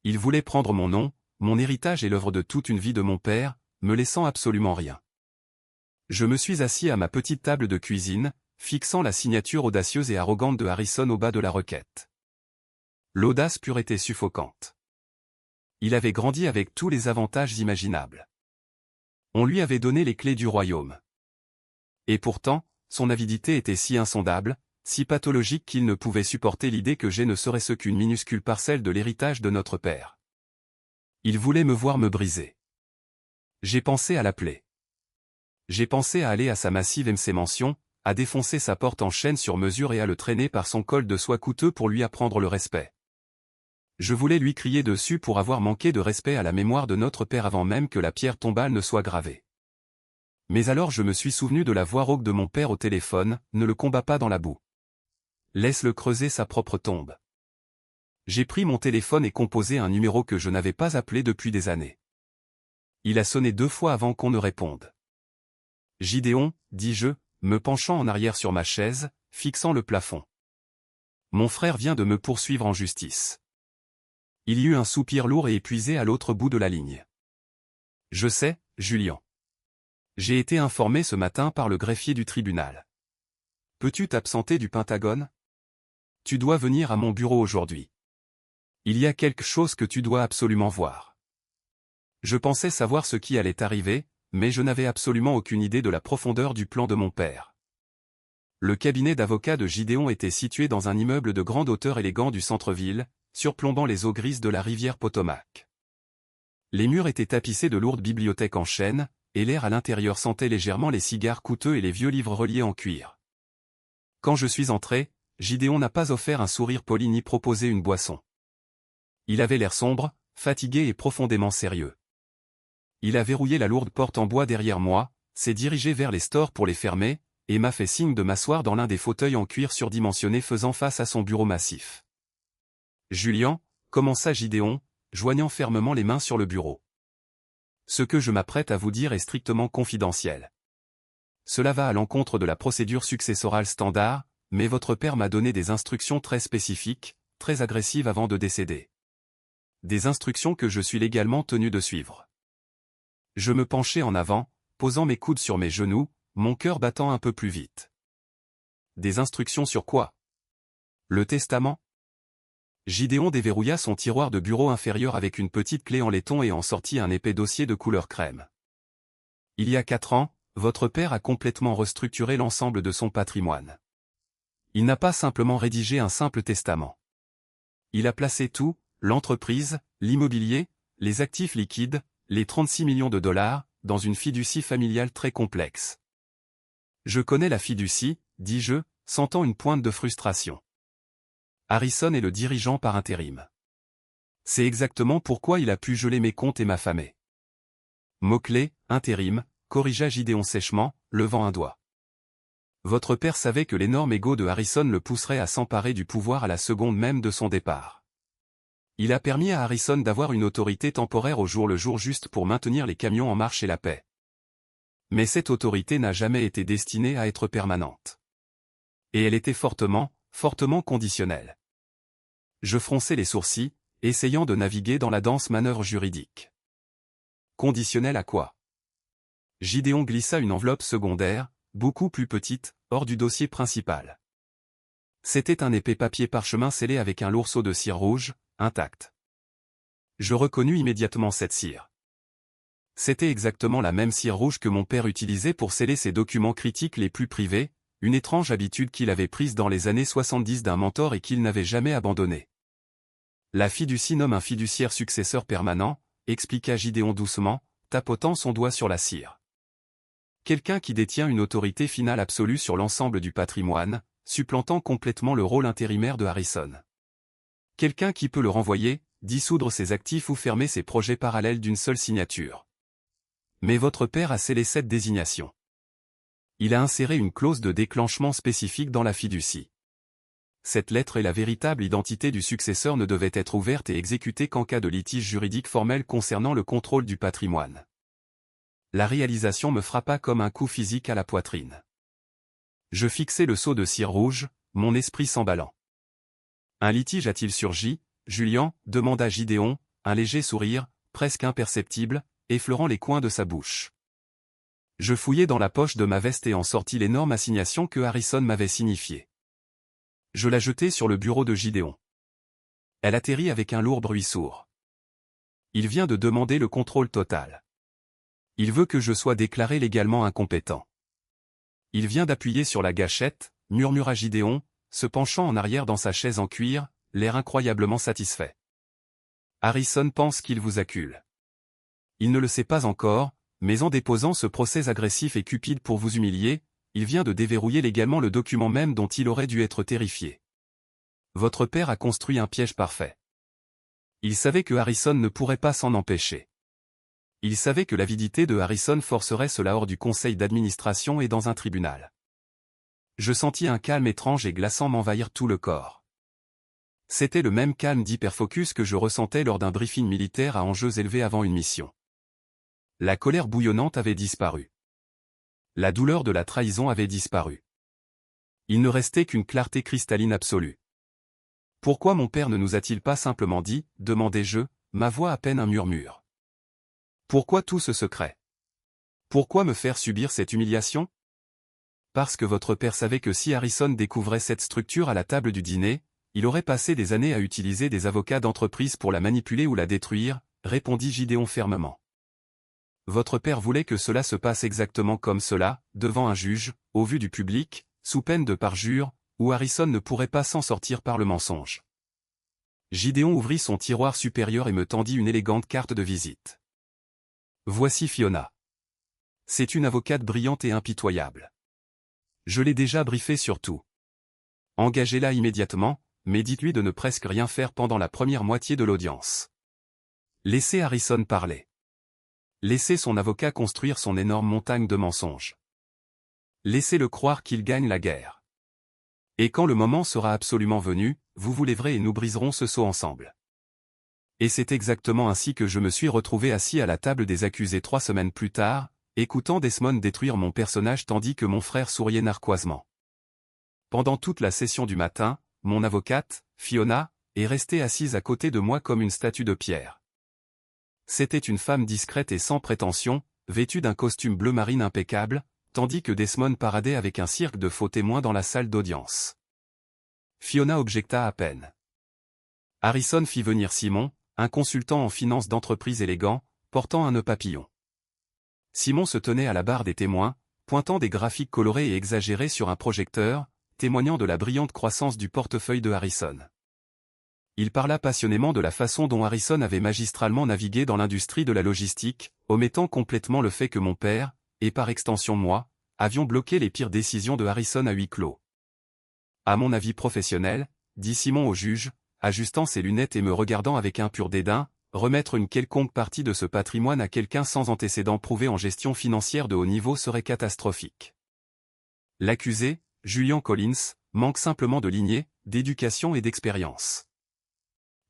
Il voulait prendre mon nom, mon héritage et l'œuvre de toute une vie de mon père, me laissant absolument rien. Je me suis assis à ma petite table de cuisine, fixant la signature audacieuse et arrogante de Harrison au bas de la requête. L'audace pure était suffocante. Il avait grandi avec tous les avantages imaginables. On lui avait donné les clés du royaume. Et pourtant, son avidité était si insondable, si pathologique qu'il ne pouvait supporter l'idée que j'ai ne serait-ce qu'une minuscule parcelle de l'héritage de notre père. Il voulait me voir me briser. J'ai pensé à l'appeler. J'ai pensé à aller à sa massive MC Mansion, à défoncer sa porte en chaîne sur mesure et à le traîner par son col de soie coûteux pour lui apprendre le respect. Je voulais lui crier dessus pour avoir manqué de respect à la mémoire de notre père avant même que la pierre tombale ne soit gravée. Mais alors je me suis souvenu de la voix rauque de mon père au téléphone, ne le combat pas dans la boue. Laisse-le creuser sa propre tombe. J'ai pris mon téléphone et composé un numéro que je n'avais pas appelé depuis des années. Il a sonné 2 fois avant qu'on ne réponde. Gideon, dis-je, me penchant en arrière sur ma chaise, fixant le plafond. Mon frère vient de me poursuivre en justice. Il y eut un soupir lourd et épuisé à l'autre bout de la ligne. Je sais, Julian. J'ai été informé ce matin par le greffier du tribunal. Peux-tu t'absenter du Pentagone? Tu dois venir à mon bureau aujourd'hui. Il y a quelque chose que tu dois absolument voir. Je pensais savoir ce qui allait arriver, mais je n'avais absolument aucune idée de la profondeur du plan de mon père. Le cabinet d'avocats de Gideon était situé dans un immeuble de grande hauteur élégant du centre-ville, surplombant les eaux grises de la rivière Potomac. Les murs étaient tapissés de lourdes bibliothèques en chêne, et l'air à l'intérieur sentait légèrement les cigares coûteux et les vieux livres reliés en cuir. Quand je suis entré, Gideon n'a pas offert un sourire poli ni proposé une boisson. Il avait l'air sombre, fatigué et profondément sérieux. Il a verrouillé la lourde porte en bois derrière moi, s'est dirigé vers les stores pour les fermer, et m'a fait signe de m'asseoir dans l'un des fauteuils en cuir surdimensionné faisant face à son bureau massif. Julian, commença Gideon, joignant fermement les mains sur le bureau. Ce que je m'apprête à vous dire est strictement confidentiel. Cela va à l'encontre de la procédure successorale standard, mais votre père m'a donné des instructions très spécifiques, très agressives avant de décéder. Des instructions que je suis légalement tenu de suivre. Je me penchai en avant, posant mes coudes sur mes genoux, mon cœur battant un peu plus vite. Des instructions sur quoi? Le testament? Gideon déverrouilla son tiroir de bureau inférieur avec une petite clé en laiton et en sortit un épais dossier de couleur crème. Il y a 4 ans, votre père a complètement restructuré l'ensemble de son patrimoine. Il n'a pas simplement rédigé un simple testament. Il a placé tout, l'entreprise, l'immobilier, les actifs liquides, les 36 millions de dollars, dans une fiducie familiale très complexe. Je connais la fiducie, dis-je, sentant une pointe de frustration. Harrison est le dirigeant par intérim. C'est exactement pourquoi il a pu geler mes comptes et m'affamer. Mot-clé, intérim, corrigea Gideon sèchement, levant un doigt. Votre père savait que l'énorme ego de Harrison le pousserait à s'emparer du pouvoir à la seconde même de son départ. Il a permis à Harrison d'avoir une autorité temporaire au jour le jour juste pour maintenir les camions en marche et la paix. Mais cette autorité n'a jamais été destinée à être permanente. Et elle était fortement conditionnelle. Je fronçai les sourcils, essayant de naviguer dans la dense manœuvre juridique. Conditionnelle à quoi? Gideon glissa une enveloppe secondaire, beaucoup plus petite, hors du dossier principal. C'était un épais papier parchemin scellé avec un lourd seau de cire rouge, intact. Je reconnus immédiatement cette cire. C'était exactement la même cire rouge que mon père utilisait pour sceller ses documents critiques les plus privés, une étrange habitude qu'il avait prise dans les années 70 d'un mentor et qu'il n'avait jamais abandonnée. La fiducie nomme un fiduciaire successeur permanent, expliqua Gideon doucement, tapotant son doigt sur la cire. Quelqu'un qui détient une autorité finale absolue sur l'ensemble du patrimoine, supplantant complètement le rôle intérimaire de Harrison. Quelqu'un qui peut le renvoyer, dissoudre ses actifs ou fermer ses projets parallèles d'une seule signature. Mais votre père a scellé cette désignation. Il a inséré une clause de déclenchement spécifique dans la fiducie. Cette lettre et la véritable identité du successeur ne devaient être ouvertes et exécutées qu'en cas de litige juridique formel concernant le contrôle du patrimoine. La réalisation me frappa comme un coup physique à la poitrine. Je fixai le seau de cire rouge, mon esprit s'emballant. Un litige a-t-il surgi, Julian? Demanda Gideon, un léger sourire, presque imperceptible, effleurant les coins de sa bouche. Je fouillai dans la poche de ma veste et en sortis l'énorme assignation que Harrison m'avait signifiée. Je la jetai sur le bureau de Gideon. Elle atterrit avec un lourd bruit sourd. Il vient de demander le contrôle total. Il veut que je sois déclaré légalement incompétent. Il vient d'appuyer sur la gâchette, murmura Gideon, se penchant en arrière dans sa chaise en cuir, l'air incroyablement satisfait. Harrison pense qu'il vous accule. Il ne le sait pas encore, mais en déposant ce procès agressif et cupide pour vous humilier, il vient de déverrouiller légalement le document même dont il aurait dû être terrifié. Votre père a construit un piège parfait. Il savait que Harrison ne pourrait pas s'en empêcher. Il savait que l'avidité de Harrison forcerait cela hors du conseil d'administration et dans un tribunal. Je sentis un calme étrange et glaçant m'envahir tout le corps. C'était le même calme d'hyperfocus que je ressentais lors d'un briefing militaire à enjeux élevés avant une mission. La colère bouillonnante avait disparu. La douleur de la trahison avait disparu. Il ne restait qu'une clarté cristalline absolue. Pourquoi mon père ne nous a-t-il pas simplement dit, demandai-je, ma voix à peine un murmure. Pourquoi tout ce secret? Pourquoi me faire subir cette humiliation? Parce que votre père savait que si Harrison découvrait cette structure à la table du dîner, il aurait passé des années à utiliser des avocats d'entreprise pour la manipuler ou la détruire, répondit Gideon fermement. Votre père voulait que cela se passe exactement comme cela, devant un juge, au vu du public, sous peine de parjure, où Harrison ne pourrait pas s'en sortir par le mensonge. Gideon ouvrit son tiroir supérieur et me tendit une élégante carte de visite. Voici Fiona. C'est une avocate brillante et impitoyable. Je l'ai déjà briefée sur tout. Engagez-la immédiatement, mais dites-lui de ne presque rien faire pendant la première moitié de l'audience. Laissez Harrison parler. Laissez son avocat construire son énorme montagne de mensonges. Laissez-le croire qu'il gagne la guerre. Et quand le moment sera absolument venu, vous vous lèverez et nous briserons ce sceau ensemble. Et c'est exactement ainsi que je me suis retrouvé assis à la table des accusés 3 semaines plus tard, écoutant Desmond détruire mon personnage tandis que mon frère souriait narquoisement. Pendant toute la session du matin, mon avocate, Fiona, est restée assise à côté de moi comme une statue de pierre. C'était une femme discrète et sans prétention, vêtue d'un costume bleu marine impeccable, tandis que Desmond paradait avec un cirque de faux témoins dans la salle d'audience. Fiona objecta à peine. Harrison fit venir Simon, un consultant en finance d'entreprise élégant, portant un nœud papillon. Simon se tenait à la barre des témoins, pointant des graphiques colorés et exagérés sur un projecteur, témoignant de la brillante croissance du portefeuille de Harrison. Il parla passionnément de la façon dont Harrison avait magistralement navigué dans l'industrie de la logistique, omettant complètement le fait que mon père, et par extension moi, avions bloqué les pires décisions de Harrison à huis clos. À mon avis professionnel, dit Simon au juge, ajustant ses lunettes et me regardant avec un pur dédain, remettre une quelconque partie de ce patrimoine à quelqu'un sans antécédent prouvé en gestion financière de haut niveau serait catastrophique. L'accusé, Julian Collins, manque simplement de lignée, d'éducation et d'expérience.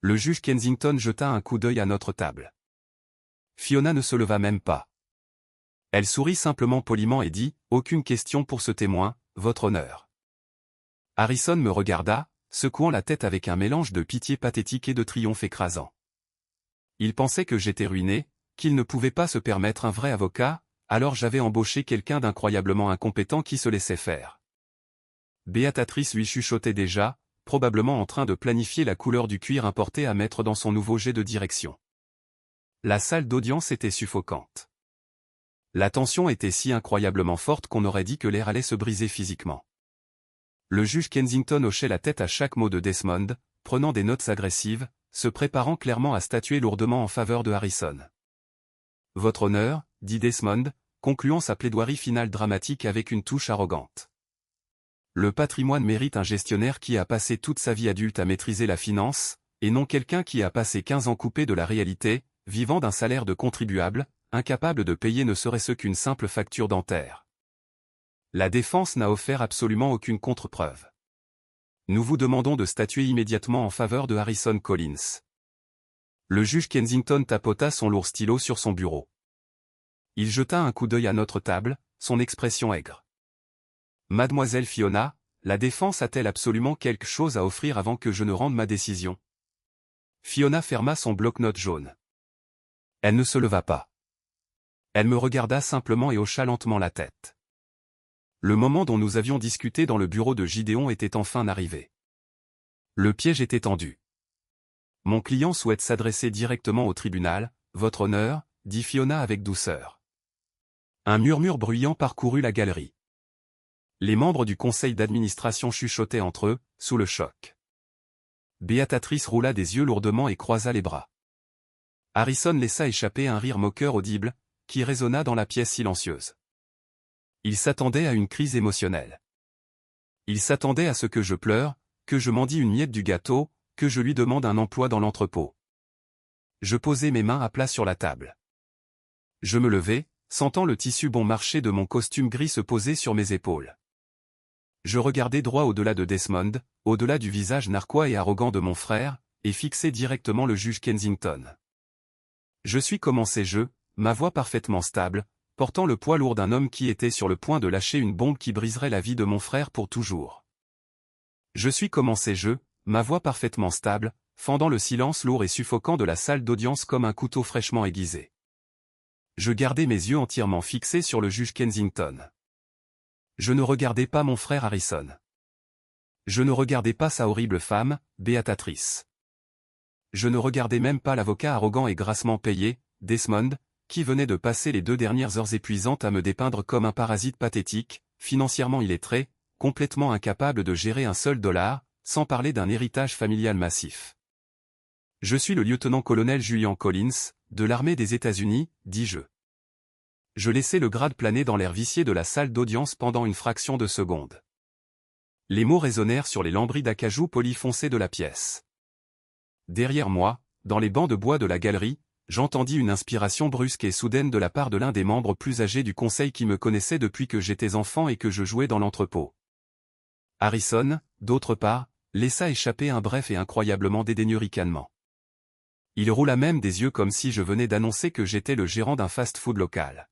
Le juge Kensington jeta un coup d'œil à notre table. Fiona ne se leva même pas. Elle sourit simplement poliment et dit, « Aucune question pour ce témoin, votre honneur. » Harrison me regarda, secouant la tête avec un mélange de pitié pathétique et de triomphe écrasant. Il pensait que j'étais ruiné, qu'il ne pouvait pas se permettre un vrai avocat, alors j'avais embauché quelqu'un d'incroyablement incompétent qui se laissait faire. Béatrice lui chuchotait déjà, probablement en train de planifier la couleur du cuir importé à mettre dans son nouveau jet de direction. La salle d'audience était suffocante. La tension était si incroyablement forte qu'on aurait dit que l'air allait se briser physiquement. Le juge Kensington hochait la tête à chaque mot de Desmond, prenant des notes agressives, se préparant clairement à statuer lourdement en faveur de Harrison. « Votre honneur, » dit Desmond, concluant sa plaidoirie finale dramatique avec une touche arrogante. Le patrimoine mérite un gestionnaire qui a passé toute sa vie adulte à maîtriser la finance, et non quelqu'un qui a passé 15 ans coupé de la réalité, vivant d'un salaire de contribuable, incapable de payer ne serait-ce qu'une simple facture dentaire. La défense n'a offert absolument aucune contre-preuve. Nous vous demandons de statuer immédiatement en faveur de Harrison Collins. Le juge Kensington tapota son lourd stylo sur son bureau. Il jeta un coup d'œil à notre table, son expression aigre. Mademoiselle Fiona, la défense a-t-elle absolument quelque chose à offrir avant que je ne rende ma décision? Fiona ferma son bloc-notes jaune. Elle ne se leva pas. Elle me regarda simplement et hocha lentement la tête. Le moment dont nous avions discuté dans le bureau de Gideon était enfin arrivé. Le piège était tendu. Mon client souhaite s'adresser directement au tribunal, votre honneur, dit Fiona avec douceur. Un murmure bruyant parcourut la galerie. Les membres du conseil d'administration chuchotaient entre eux, sous le choc. Béatrice roula des yeux lourdement et croisa les bras. Harrison laissa échapper un rire moqueur audible, qui résonna dans la pièce silencieuse. Il s'attendait à une crise émotionnelle. Il s'attendait à ce que je pleure, que je mendie une miette du gâteau, que je lui demande un emploi dans l'entrepôt. Je posai mes mains à plat sur la table. Je me levai, sentant le tissu bon marché de mon costume gris se poser sur mes épaules. Je regardai droit au-delà de Desmond, au-delà du visage narquois et arrogant de mon frère, et fixai directement le juge Kensington. Je suis commençai-je, ma voix parfaitement stable, portant le poids lourd d'un homme qui était sur le point de lâcher une bombe qui briserait la vie de mon frère pour toujours. Je suis commençai-je, ma voix parfaitement stable, fendant le silence lourd et suffocant de la salle d'audience comme un couteau fraîchement aiguisé. Je gardai mes yeux entièrement fixés sur le juge Kensington. Je ne regardais pas mon frère Harrison. Je ne regardais pas sa horrible femme, Béatrice. Je ne regardais même pas l'avocat arrogant et grassement payé, Desmond, qui venait de passer les 2 dernières heures épuisantes à me dépeindre comme un parasite pathétique, financièrement illettré, complètement incapable de gérer un seul dollar, sans parler d'un héritage familial massif. Je suis le lieutenant-colonel Julian Collins, de l'armée des États-Unis, dis-je. Je laissai le grade planer dans l'air vicié de la salle d'audience pendant une fraction de seconde. Les mots résonnèrent sur les lambris d'acajou poli foncé de la pièce. Derrière moi, dans les bancs de bois de la galerie, j'entendis une inspiration brusque et soudaine de la part de l'un des membres plus âgés du conseil qui me connaissait depuis que j'étais enfant et que je jouais dans l'entrepôt. Harrison, d'autre part, laissa échapper un bref et incroyablement dédaigneux ricanement. Il roula même des yeux comme si je venais d'annoncer que j'étais le gérant d'un fast-food local.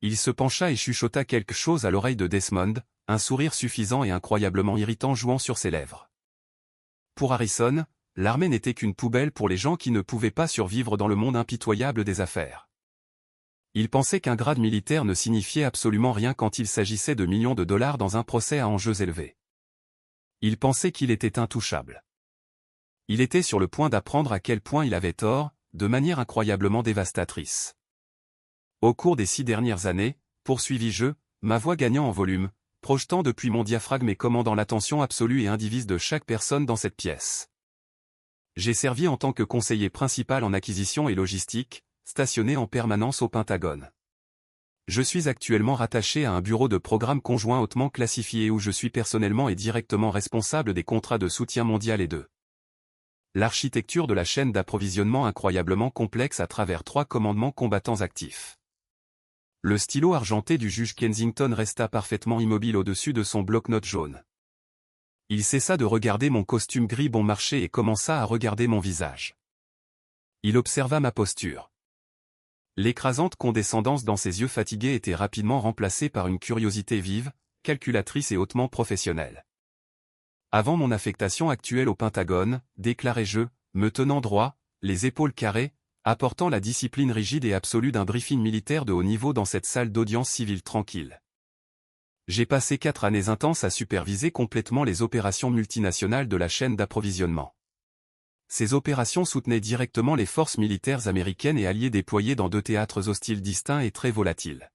Il se pencha et chuchota quelque chose à l'oreille de Desmond, un sourire suffisant et incroyablement irritant jouant sur ses lèvres. Pour Harrison, l'armée n'était qu'une poubelle pour les gens qui ne pouvaient pas survivre dans le monde impitoyable des affaires. Il pensait qu'un grade militaire ne signifiait absolument rien quand il s'agissait de millions de dollars dans un procès à enjeux élevés. Il pensait qu'il était intouchable. Il était sur le point d'apprendre à quel point il avait tort, de manière incroyablement dévastatrice. Au cours des 6 dernières années, poursuivis-je, ma voix gagnant en volume, projetant depuis mon diaphragme et commandant l'attention absolue et indivise de chaque personne dans cette pièce. J'ai servi en tant que conseiller principal en acquisition et logistique, stationné en permanence au Pentagone. Je suis actuellement rattaché à un bureau de programme conjoint hautement classifié où je suis personnellement et directement responsable des contrats de soutien mondial et de l'architecture de la chaîne d'approvisionnement incroyablement complexe à travers 3 commandements combattants actifs. Le stylo argenté du juge Kensington resta parfaitement immobile au-dessus de son bloc-notes jaune. Il cessa de regarder mon costume gris bon marché et commença à regarder mon visage. Il observa ma posture. L'écrasante condescendance dans ses yeux fatigués était rapidement remplacée par une curiosité vive, calculatrice et hautement professionnelle. Avant mon affectation actuelle au Pentagone, déclarai-je, me tenant droit, les épaules carrées, apportant la discipline rigide et absolue d'un briefing militaire de haut niveau dans cette salle d'audience civile tranquille. J'ai passé 4 années intenses à superviser complètement les opérations multinationales de la chaîne d'approvisionnement. Ces opérations soutenaient directement les forces militaires américaines et alliées déployées dans 2 théâtres hostiles distincts et très volatiles.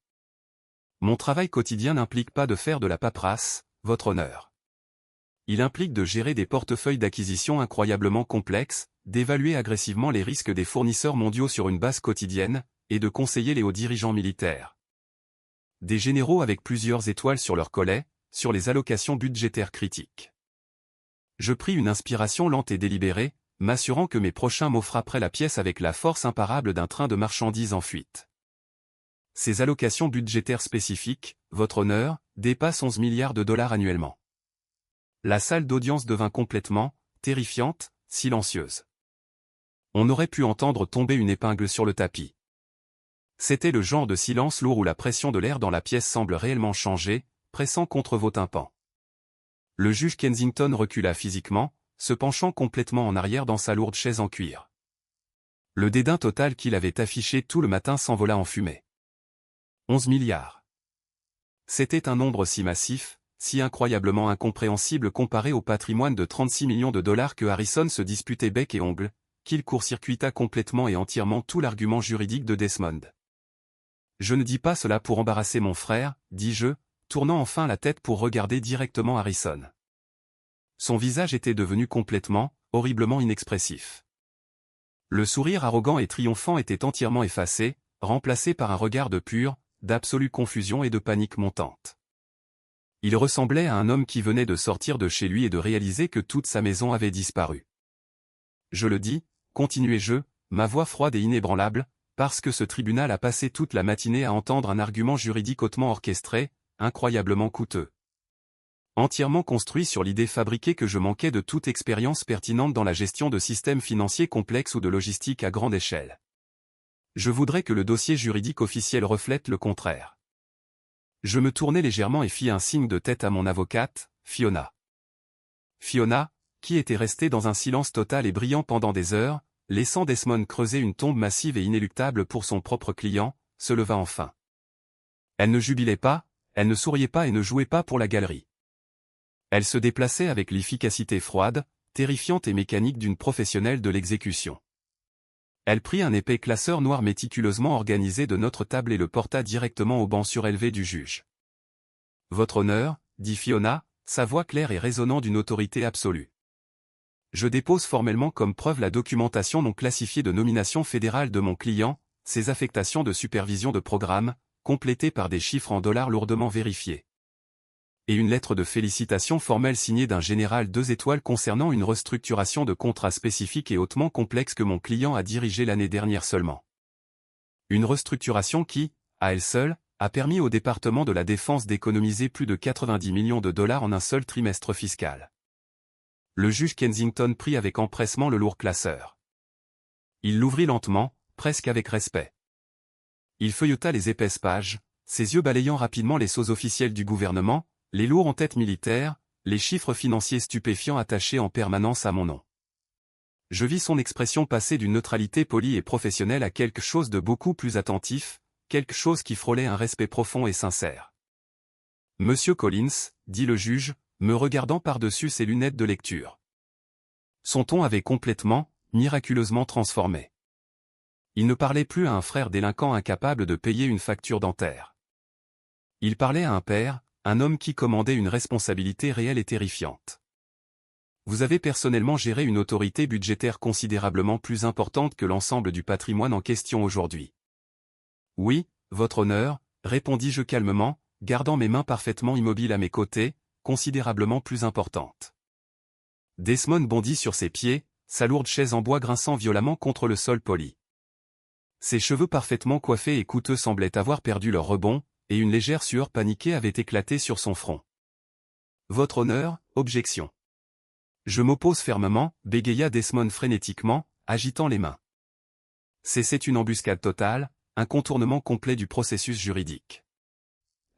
Mon travail quotidien n'implique pas de faire de la paperasse, votre honneur. Il implique de gérer des portefeuilles d'acquisition incroyablement complexes, d'évaluer agressivement les risques des fournisseurs mondiaux sur une base quotidienne, et de conseiller les hauts dirigeants militaires. Des généraux avec plusieurs étoiles sur leur collet, sur les allocations budgétaires critiques. Je pris une inspiration lente et délibérée, m'assurant que mes prochains mots frapperaient la pièce avec la force imparable d'un train de marchandises en fuite. Ces allocations budgétaires spécifiques, votre honneur, dépassent 11 milliards de dollars annuellement. La salle d'audience devint complètement, terrifiante, silencieuse. On aurait pu entendre tomber une épingle sur le tapis. C'était le genre de silence lourd où la pression de l'air dans la pièce semble réellement changer, pressant contre vos tympans. Le juge Kensington recula physiquement, se penchant complètement en arrière dans sa lourde chaise en cuir. Le dédain total qu'il avait affiché tout le matin s'envola en fumée. 11 milliards. C'était un nombre si massif, si incroyablement incompréhensible comparé au patrimoine de 36 millions de dollars que Harrison se disputait bec et ongle, qu'il court-circuita complètement et entièrement tout l'argument juridique de Desmond. Je ne dis pas cela pour embarrasser mon frère, dis-je, tournant enfin la tête pour regarder directement Harrison. Son visage était devenu complètement, horriblement inexpressif. Le sourire arrogant et triomphant était entièrement effacé, remplacé par un regard de pure, d'absolue confusion et de panique montante. Il ressemblait à un homme qui venait de sortir de chez lui et de réaliser que toute sa maison avait disparu. Je le dis, continuai-je, ma voix froide et inébranlable, parce que ce tribunal a passé toute la matinée à entendre un argument juridique hautement orchestré, incroyablement coûteux. Entièrement construit sur l'idée fabriquée que je manquais de toute expérience pertinente dans la gestion de systèmes financiers complexes ou de logistique à grande échelle. Je voudrais que le dossier juridique officiel reflète le contraire. Je me tournai légèrement et fis un signe de tête à mon avocate, Fiona. Fiona, qui était restée dans un silence total et brillant pendant des heures, laissant Desmond creuser une tombe massive et inéluctable pour son propre client, se leva enfin. Elle ne jubilait pas, elle ne souriait pas et ne jouait pas pour la galerie. Elle se déplaçait avec l'efficacité froide, terrifiante et mécanique d'une professionnelle de l'exécution. Elle prit un épais classeur noir méticuleusement organisé de notre table et le porta directement au banc surélevé du juge. « Votre honneur, dit Fiona, sa voix claire et résonnant d'une autorité absolue. Je dépose formellement comme preuve la documentation non classifiée de nomination fédérale de mon client, ses affectations de supervision de programme, complétées par des chiffres en dollars lourdement vérifiés. Et une lettre de félicitations formelle signée d'un général 2 étoiles concernant une restructuration de contrat spécifique et hautement complexe que mon client a dirigé l'année dernière seulement. Une restructuration qui, à elle seule, a permis au département de la Défense d'économiser plus de 90 millions de dollars en un seul trimestre fiscal. Le juge Kensington prit avec empressement le lourd classeur. Il l'ouvrit lentement, presque avec respect. Il feuilleta les épaisses pages, ses yeux balayant rapidement les sceaux officiels du gouvernement, les lourds en tête militaire, les chiffres financiers stupéfiants attachés en permanence à mon nom. Je vis son expression passer d'une neutralité polie et professionnelle à quelque chose de beaucoup plus attentif, quelque chose qui frôlait un respect profond et sincère. « Monsieur Collins, dit le juge, me regardant par-dessus ses lunettes de lecture. Son ton avait complètement, miraculeusement transformé. Il ne parlait plus à un frère délinquant incapable de payer une facture dentaire. Il parlait à un père, un homme qui commandait une responsabilité réelle et terrifiante. Vous avez personnellement géré une autorité budgétaire considérablement plus importante que l'ensemble du patrimoine en question aujourd'hui. Oui, votre honneur, répondis-je calmement, gardant mes mains parfaitement immobiles à mes côtés, considérablement plus importante. Desmond bondit sur ses pieds, sa lourde chaise en bois grinçant violemment contre le sol poli. Ses cheveux parfaitement coiffés et coûteux semblaient avoir perdu leur rebond, et une légère sueur paniquée avait éclaté sur son front. Votre honneur, objection. Je m'oppose fermement, bégaya Desmond frénétiquement, agitant les mains. C'est une embuscade totale, un contournement complet du processus juridique.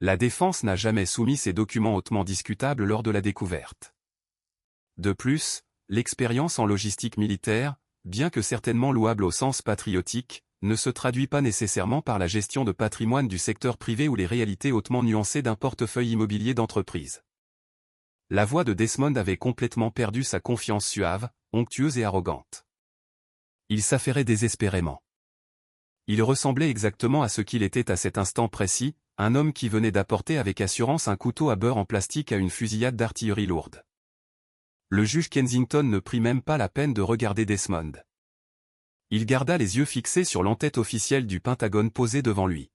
La défense n'a jamais soumis ces documents hautement discutables lors de la découverte. De plus, l'expérience en logistique militaire, bien que certainement louable au sens patriotique, ne se traduit pas nécessairement par la gestion de patrimoine du secteur privé ou les réalités hautement nuancées d'un portefeuille immobilier d'entreprise. La voix de Desmond avait complètement perdu sa confiance suave, onctueuse et arrogante. Il s'affairait désespérément. Il ressemblait exactement à ce qu'il était à cet instant précis, un homme qui venait d'apporter avec assurance un couteau à beurre en plastique à une fusillade d'artillerie lourde. Le juge Kensington ne prit même pas la peine de regarder Desmond. Il garda les yeux fixés sur l'entête officielle du Pentagone posée devant lui.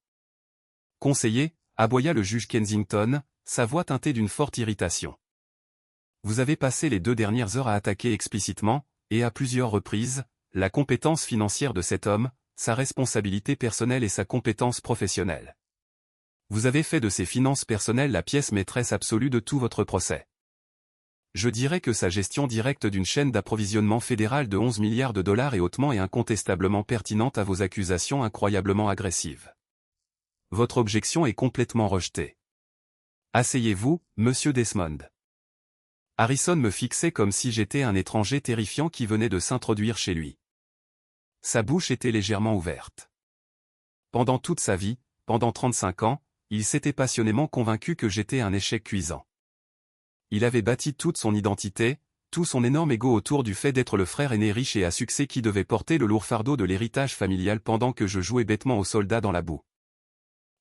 Conseiller, aboya le juge Kensington, sa voix teintée d'une forte irritation. Vous avez passé les 2 dernières heures à attaquer explicitement, et à plusieurs reprises, la compétence financière de cet homme, sa responsabilité personnelle et sa compétence professionnelle. Vous avez fait de ses finances personnelles la pièce maîtresse absolue de tout votre procès. Je dirais que sa gestion directe d'une chaîne d'approvisionnement fédérale de 11 milliards de dollars est hautement et incontestablement pertinente à vos accusations incroyablement agressives. Votre objection est complètement rejetée. Asseyez-vous, monsieur Desmond. Harrison me fixait comme si j'étais un étranger terrifiant qui venait de s'introduire chez lui. Sa bouche était légèrement ouverte. Pendant toute sa vie, pendant 35 ans, il s'était passionnément convaincu que j'étais un échec cuisant. Il avait bâti toute son identité, tout son énorme ego autour du fait d'être le frère aîné riche et à succès qui devait porter le lourd fardeau de l'héritage familial pendant que je jouais bêtement aux soldats dans la boue.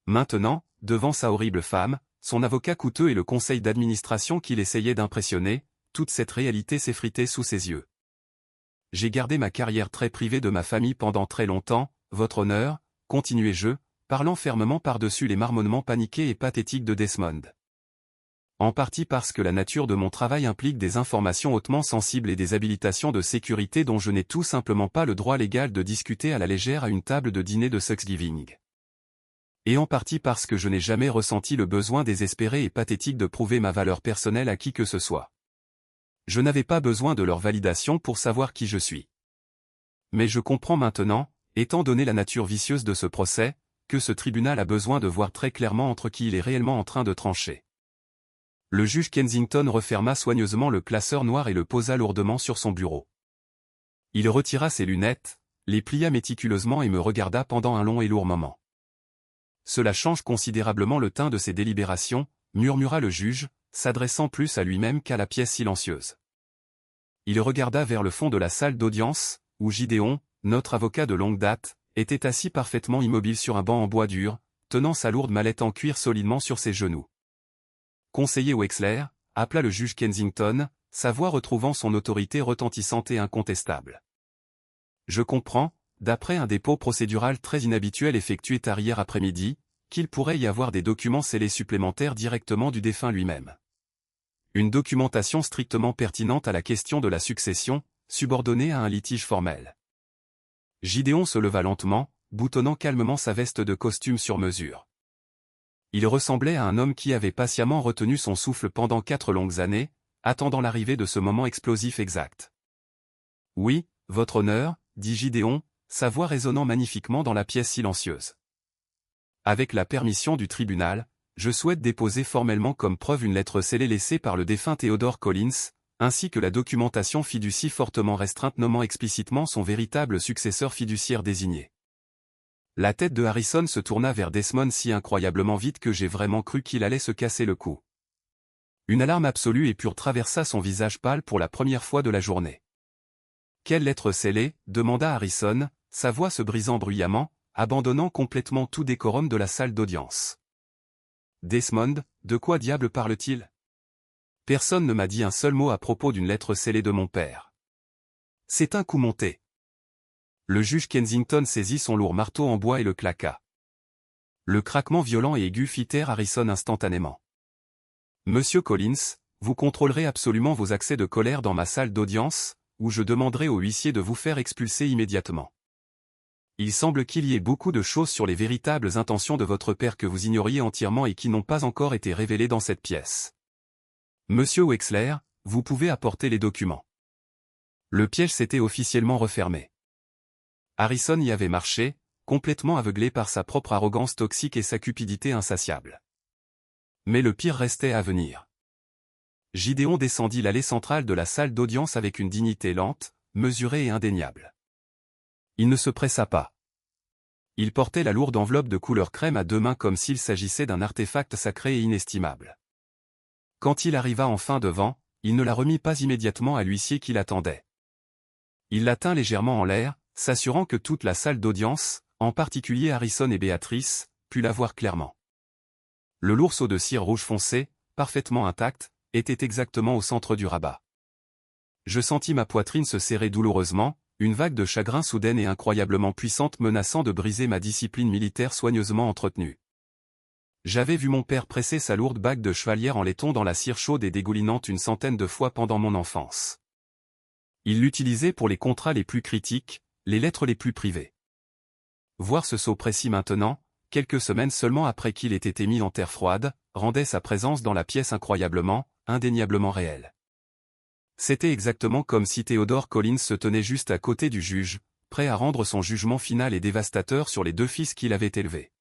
Maintenant, devant sa horrible femme, son avocat coûteux et le conseil d'administration qu'il essayait d'impressionner, toute cette réalité s'effritait sous ses yeux. J'ai gardé ma carrière très privée de ma famille pendant très longtemps, votre honneur, continuai-je, parlant fermement par-dessus les marmonnements paniqués et pathétiques de Desmond. En partie parce que la nature de mon travail implique des informations hautement sensibles et des habilitations de sécurité dont je n'ai tout simplement pas le droit légal de discuter à la légère à une table de dîner de Thanksgiving. Et en partie parce que je n'ai jamais ressenti le besoin désespéré et pathétique de prouver ma valeur personnelle à qui que ce soit. Je n'avais pas besoin de leur validation pour savoir qui je suis. Mais je comprends maintenant, étant donné la nature vicieuse de ce procès, que ce tribunal a besoin de voir très clairement entre qui il est réellement en train de trancher. Le juge Kensington referma soigneusement le classeur noir et le posa lourdement sur son bureau. Il retira ses lunettes, les plia méticuleusement et me regarda pendant un long et lourd moment. Cela change considérablement le teint de ses délibérations, murmura le juge, s'adressant plus à lui-même qu'à la pièce silencieuse. Il regarda vers le fond de la salle d'audience, où Gideon, notre avocat de longue date, était assis parfaitement immobile sur un banc en bois dur, tenant sa lourde mallette en cuir solidement sur ses genoux. Conseiller Wexler, appela le juge Kensington, sa voix retrouvant son autorité retentissante et incontestable. Je comprends, d'après un dépôt procédural très inhabituel effectué tard hier après-midi, qu'il pourrait y avoir des documents scellés supplémentaires directement du défunt lui-même. Une documentation strictement pertinente à la question de la succession, subordonnée à un litige formel. Gideon se leva lentement, boutonnant calmement sa veste de costume sur mesure. Il ressemblait à un homme qui avait patiemment retenu son souffle pendant 4 longues années, attendant l'arrivée de ce moment explosif exact. « Oui, votre honneur, dit Gideon, sa voix résonnant magnifiquement dans la pièce silencieuse. Avec la permission du tribunal, je souhaite déposer formellement comme preuve une lettre scellée laissée par le défunt Theodore Collins, ainsi que la documentation fiducie fortement restreinte nommant explicitement son véritable successeur fiduciaire désigné. » La tête de Harrison se tourna vers Desmond si incroyablement vite que j'ai vraiment cru qu'il allait se casser le cou. Une alarme absolue et pure traversa son visage pâle pour la première fois de la journée. Quelle lettre scellée demanda Harrison, sa voix se brisant bruyamment, abandonnant complètement tout décorum de la salle d'audience. Desmond, de quoi diable parle-t-il? Personne ne m'a dit un seul mot à propos d'une lettre scellée de mon père. C'est un coup monté. Le juge Kensington saisit son lourd marteau en bois et le claqua. Le craquement violent et aigu fit taire Harrison instantanément. Monsieur Collins, vous contrôlerez absolument vos accès de colère dans ma salle d'audience, où je demanderai au huissier de vous faire expulser immédiatement. Il semble qu'il y ait beaucoup de choses sur les véritables intentions de votre père que vous ignoriez entièrement et qui n'ont pas encore été révélées dans cette pièce. Monsieur Wexler, vous pouvez apporter les documents. Le piège s'était officiellement refermé. Harrison y avait marché, complètement aveuglé par sa propre arrogance toxique et sa cupidité insatiable. Mais le pire restait à venir. Gideon descendit l'allée centrale de la salle d'audience avec une dignité lente, mesurée et indéniable. Il ne se pressa pas. Il portait la lourde enveloppe de couleur crème à deux mains comme s'il s'agissait d'un artefact sacré et inestimable. Quand il arriva enfin devant, il ne la remit pas immédiatement à l'huissier qui l'attendait. Il la tint légèrement en l'air, s'assurant que toute la salle d'audience, en particulier Harrison et Béatrice, put la voir clairement. Le lourd seau de cire rouge foncé, parfaitement intact, était exactement au centre du rabat. Je sentis ma poitrine se serrer douloureusement, une vague de chagrin soudaine et incroyablement puissante menaçant de briser ma discipline militaire soigneusement entretenue. J'avais vu mon père presser sa lourde bague de chevalière en laiton dans la cire chaude et dégoulinante une centaine de fois pendant mon enfance. Il l'utilisait pour les contrats les plus critiques, les lettres les plus privées. Voir ce sceau précis maintenant, quelques semaines seulement après qu'il ait été mis en terre froide, rendait sa présence dans la pièce incroyablement, indéniablement réelle. C'était exactement comme si Theodore Collins se tenait juste à côté du juge, prêt à rendre son jugement final et dévastateur sur les deux fils qu'il avait élevés.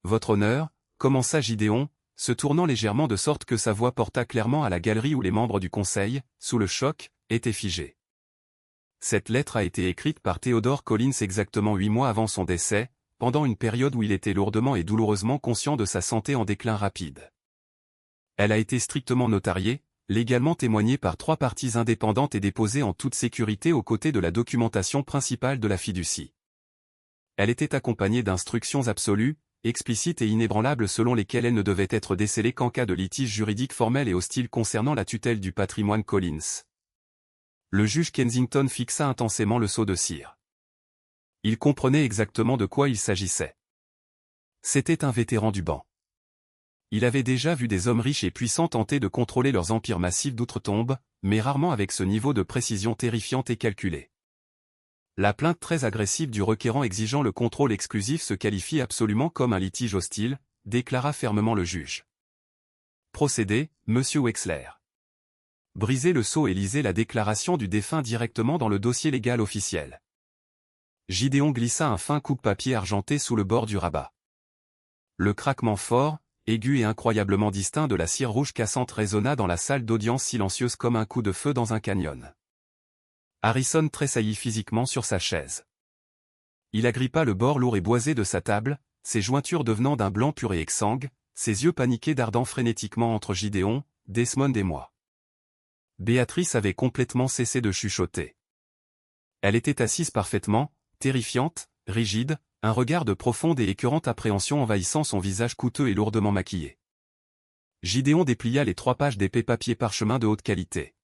Votre honneur, commença Gideon, se tournant légèrement de sorte que sa voix porta clairement à la galerie où les membres du conseil, sous le choc, étaient figés. Cette lettre a été écrite par Theodore Collins exactement 8 mois avant son décès, pendant une période où il était lourdement et douloureusement conscient de sa santé en déclin rapide. Elle a été strictement notariée, légalement témoignée par 3 parties indépendantes et déposée en toute sécurité aux côtés de la documentation principale de la fiducie. Elle était accompagnée d'instructions absolues, explicites et inébranlables selon lesquelles elle ne devait être décellée qu'en cas de litige juridique formel et hostile concernant la tutelle du patrimoine Collins. Le juge Kensington fixa intensément le seau de cire. Il comprenait exactement de quoi il s'agissait. C'était un vétéran du banc. Il avait déjà vu des hommes riches et puissants tenter de contrôler leurs empires massifs d'outre-tombe, mais rarement avec ce niveau de précision terrifiante et calculée. La plainte très agressive du requérant exigeant le contrôle exclusif se qualifie absolument comme un litige hostile, déclara fermement le juge. Procédez, monsieur Wexler. Brisez le sceau et lisez la déclaration du défunt directement dans le dossier légal officiel. Gideon glissa un fin coupe-papier argenté sous le bord du rabat. Le craquement fort, aigu et incroyablement distinct de la cire rouge cassante résonna dans la salle d'audience silencieuse comme un coup de feu dans un canyon. Harrison tressaillit physiquement sur sa chaise. Il agrippa le bord lourd et boisé de sa table, ses jointures devenant d'un blanc pur et exsangue, ses yeux paniqués dardant frénétiquement entre Gideon, Desmond et moi. Béatrice avait complètement cessé de chuchoter. Elle était assise parfaitement, terrifiante, rigide, un regard de profonde et écœurante appréhension envahissant son visage coûteux et lourdement maquillé. Gideon déplia les 3 pages d'épais papier parchemin de haute qualité.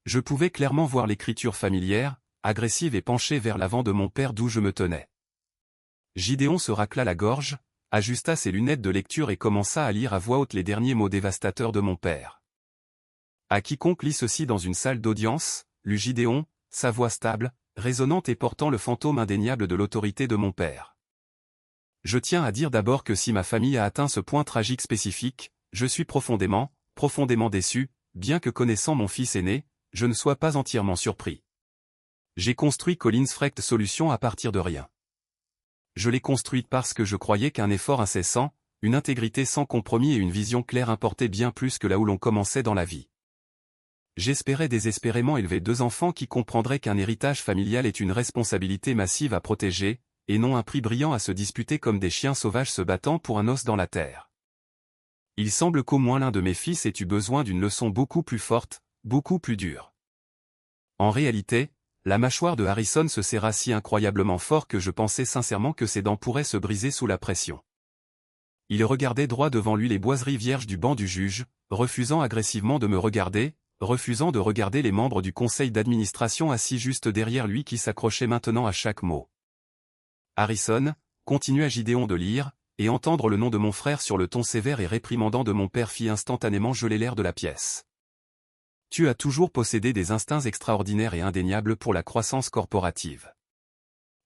Je pouvais clairement voir l'écriture familière, agressive et penchée vers l'avant de mon père d'où je me tenais. Gideon se racla la gorge, ajusta ses lunettes de lecture et commença à lire à voix haute les derniers mots dévastateurs de mon père. À quiconque lit ceci dans une salle d'audience, lut Gideon, sa voix stable, résonnante et portant le fantôme indéniable de l'autorité de mon père. Je tiens à dire d'abord que si ma famille a atteint ce point tragique spécifique, je suis profondément déçu, bien que connaissant mon fils aîné, je ne sois pas entièrement surpris. J'ai construit Collins Frecht Solutions à partir de rien. Je l'ai construite parce que je croyais qu'un effort incessant, une intégrité sans compromis et une vision claire importaient bien plus que là où l'on commençait dans la vie. J'espérais désespérément élever 2 enfants qui comprendraient qu'un héritage familial est une responsabilité massive à protéger, et non un prix brillant à se disputer comme des chiens sauvages se battant pour un os dans la terre. Il semble qu'au moins l'un de mes fils ait eu besoin d'une leçon beaucoup plus forte, beaucoup plus dure. En réalité, La mâchoire de Harrison se serra si incroyablement fort que je pensais sincèrement que ses dents pourraient se briser sous la pression. Il regardait droit devant lui les boiseries vierges du banc du juge, refusant agressivement de me regarder, refusant de regarder les membres du conseil d'administration assis juste derrière lui qui s'accrochaient maintenant à chaque mot. Harrison, continua Gideon de lire, et entendre le nom de mon frère sur le ton sévère et réprimandant de mon père fit instantanément geler l'air de la pièce. Tu as toujours possédé des instincts extraordinaires et indéniables pour la croissance corporative.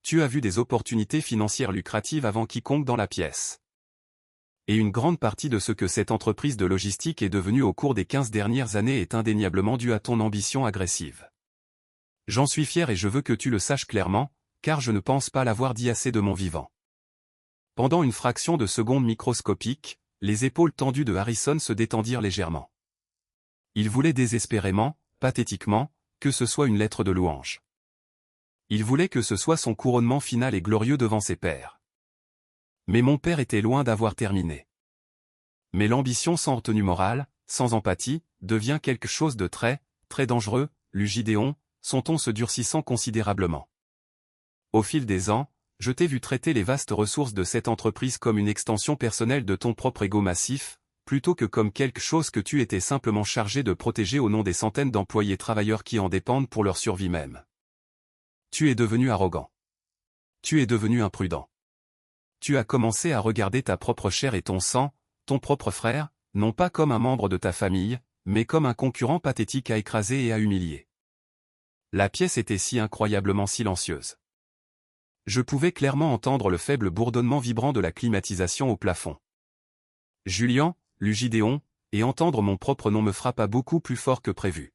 Tu as vu des opportunités financières lucratives avant quiconque dans la pièce. Et une grande partie de ce que cette entreprise de logistique est devenue au cours des 15 dernières années est indéniablement due à ton ambition agressive. J'en suis fier et je veux que tu le saches clairement, car je ne pense pas l'avoir dit assez de mon vivant. Pendant une fraction de seconde microscopique, les épaules tendues de Harrison se détendirent légèrement. Il voulait désespérément, pathétiquement, que ce soit une lettre de louange. Il voulait que ce soit son couronnement final et glorieux devant ses pairs. Mais mon père était loin d'avoir terminé. Mais l'ambition sans retenue morale, sans empathie, devient quelque chose de très, très dangereux, lut Gideon, son ton se durcissant considérablement. Au fil des ans, je t'ai vu traiter les vastes ressources de cette entreprise comme une extension personnelle de ton propre ego massif, plutôt que comme quelque chose que tu étais simplement chargé de protéger au nom des centaines d'employés travailleurs qui en dépendent pour leur survie même. Tu es devenu arrogant. Tu es devenu imprudent. Tu as commencé à regarder ta propre chair et ton sang, ton propre frère, non pas comme un membre de ta famille, mais comme un concurrent pathétique à écraser et à humilier. La pièce était si incroyablement silencieuse. Je pouvais clairement entendre le faible bourdonnement vibrant de la climatisation au plafond. Julian, lut Gideon, et entendre mon propre nom me frappa beaucoup plus fort que prévu.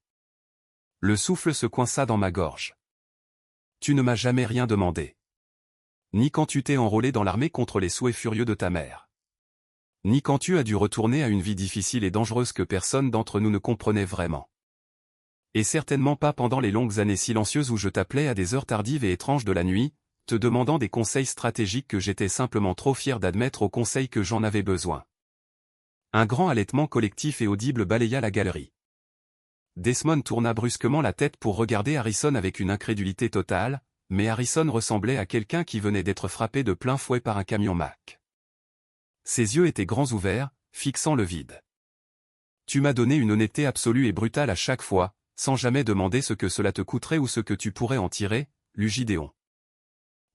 Le souffle se coinça dans ma gorge. Tu ne m'as jamais rien demandé. Ni quand tu t'es enrôlé dans l'armée contre les souhaits furieux de ta mère. Ni quand tu as dû retourner à une vie difficile et dangereuse que personne d'entre nous ne comprenait vraiment. Et certainement pas pendant les longues années silencieuses où je t'appelais à des heures tardives et étranges de la nuit, te demandant des conseils stratégiques que j'étais simplement trop fier d'admettre au conseil que j'en avais besoin. Un grand halètement collectif et audible balaya la galerie. Desmond tourna brusquement la tête pour regarder Harrison avec une incrédulité totale, mais Harrison ressemblait à quelqu'un qui venait d'être frappé de plein fouet par un camion Mack. Ses yeux étaient grands ouverts, fixant le vide. Tu m'as donné une honnêteté absolue et brutale à chaque fois, sans jamais demander ce que cela te coûterait ou ce que tu pourrais en tirer, lut Gideon.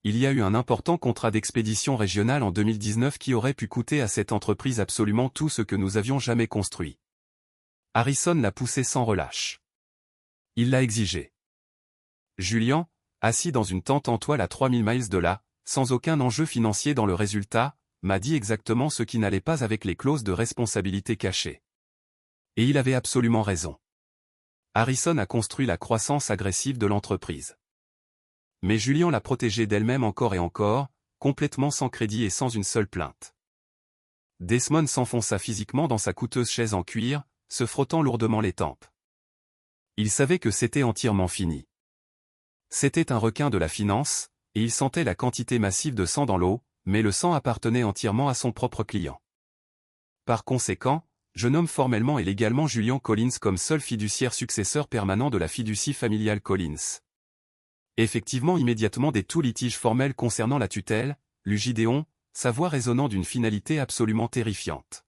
Il y a eu un important contrat d'expédition régionale en 2019 qui aurait pu coûter à cette entreprise absolument tout ce que nous avions jamais construit. Harrison l'a poussé sans relâche. Il l'a exigé. Julian, assis dans une tente en toile à 3000 miles de là, sans aucun enjeu financier dans le résultat, m'a dit exactement ce qui n'allait pas avec les clauses de responsabilité cachées. Et il avait absolument raison. Harrison a construit la croissance agressive de l'entreprise. Mais Julian l'a protégée d'elle-même encore et encore, complètement sans crédit et sans une seule plainte. Desmond s'enfonça physiquement dans sa coûteuse chaise en cuir, se frottant lourdement les tempes. Il savait que c'était entièrement fini. C'était un requin de la finance, et il sentait la quantité massive de sang dans l'eau, mais le sang appartenait entièrement à son propre client. Par conséquent, je nomme formellement et légalement Julian Collins comme seul fiduciaire successeur permanent de la fiducie familiale Collins. Effectivement immédiatement dès tout litige formel concernant la tutelle, lut Gideon, sa voix résonnant d'une finalité absolument terrifiante.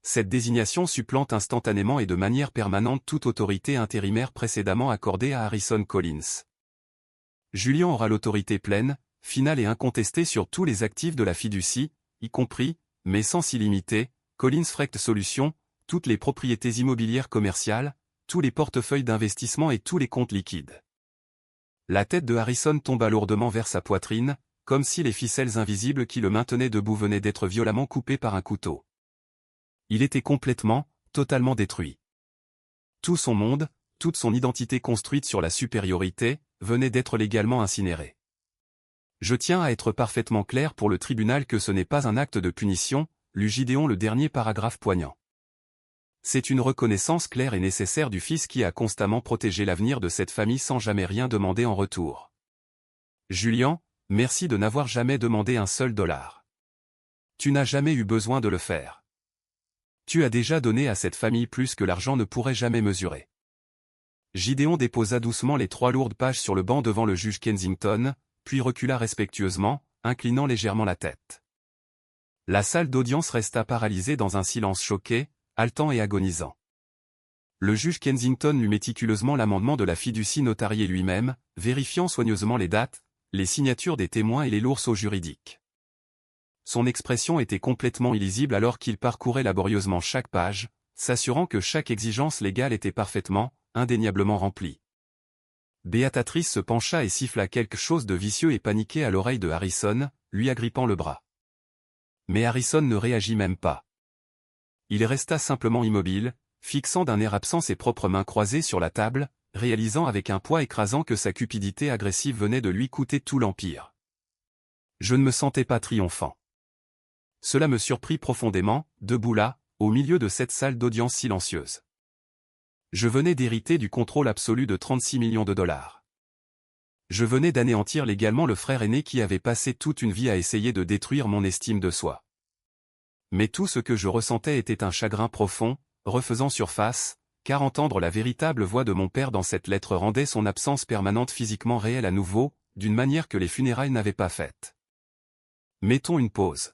Cette désignation supplante instantanément et de manière permanente toute autorité intérimaire précédemment accordée à Harrison Collins. Julian aura l'autorité pleine, finale et incontestée sur tous les actifs de la fiducie, y compris, mais sans illimité, Collins Frecht Solutions, toutes les propriétés immobilières commerciales, tous les portefeuilles d'investissement et tous les comptes liquides. La tête de Harrison tomba lourdement vers sa poitrine, comme si les ficelles invisibles qui le maintenaient debout venaient d'être violemment coupées par un couteau. Il était complètement, totalement détruit. Tout son monde, toute son identité construite sur la supériorité, venait d'être légalement incinérée. Je tiens à être parfaitement clair pour le tribunal que ce n'est pas un acte de punition, lut Gideon le dernier paragraphe poignant. C'est une reconnaissance claire et nécessaire du fils qui a constamment protégé l'avenir de cette famille sans jamais rien demander en retour. Julian, merci de n'avoir jamais demandé un seul dollar. Tu n'as jamais eu besoin de le faire. Tu as déjà donné à cette famille plus que l'argent ne pourrait jamais mesurer. Gideon déposa doucement les 3 lourdes pages sur le banc devant le juge Kensington, puis recula respectueusement, inclinant légèrement la tête. La salle d'audience resta paralysée dans un silence choqué, haletant et agonisant. Le juge Kensington lut méticuleusement l'amendement de la fiducie notariée lui-même, vérifiant soigneusement les dates, les signatures des témoins et les lourds sceaux juridiques. Son expression était complètement illisible alors qu'il parcourait laborieusement chaque page, s'assurant que chaque exigence légale était parfaitement, indéniablement remplie. Béatatrice se pencha et siffla quelque chose de vicieux et paniqué à l'oreille de Harrison, lui agrippant le bras. Mais Harrison ne réagit même pas. Il resta simplement immobile, fixant d'un air absent ses propres mains croisées sur la table, réalisant avec un poids écrasant que sa cupidité agressive venait de lui coûter tout l'empire. Je ne me sentais pas triomphant. Cela me surprit profondément, debout là, au milieu de cette salle d'audience silencieuse. Je venais d'hériter du contrôle absolu de 36 millions de dollars. Je venais d'anéantir légalement le frère aîné qui avait passé toute une vie à essayer de détruire mon estime de soi. Mais tout ce que je ressentais était un chagrin profond, refaisant surface, car entendre la véritable voix de mon père dans cette lettre rendait son absence permanente physiquement réelle à nouveau, d'une manière que les funérailles n'avaient pas faite. Mettons une pause.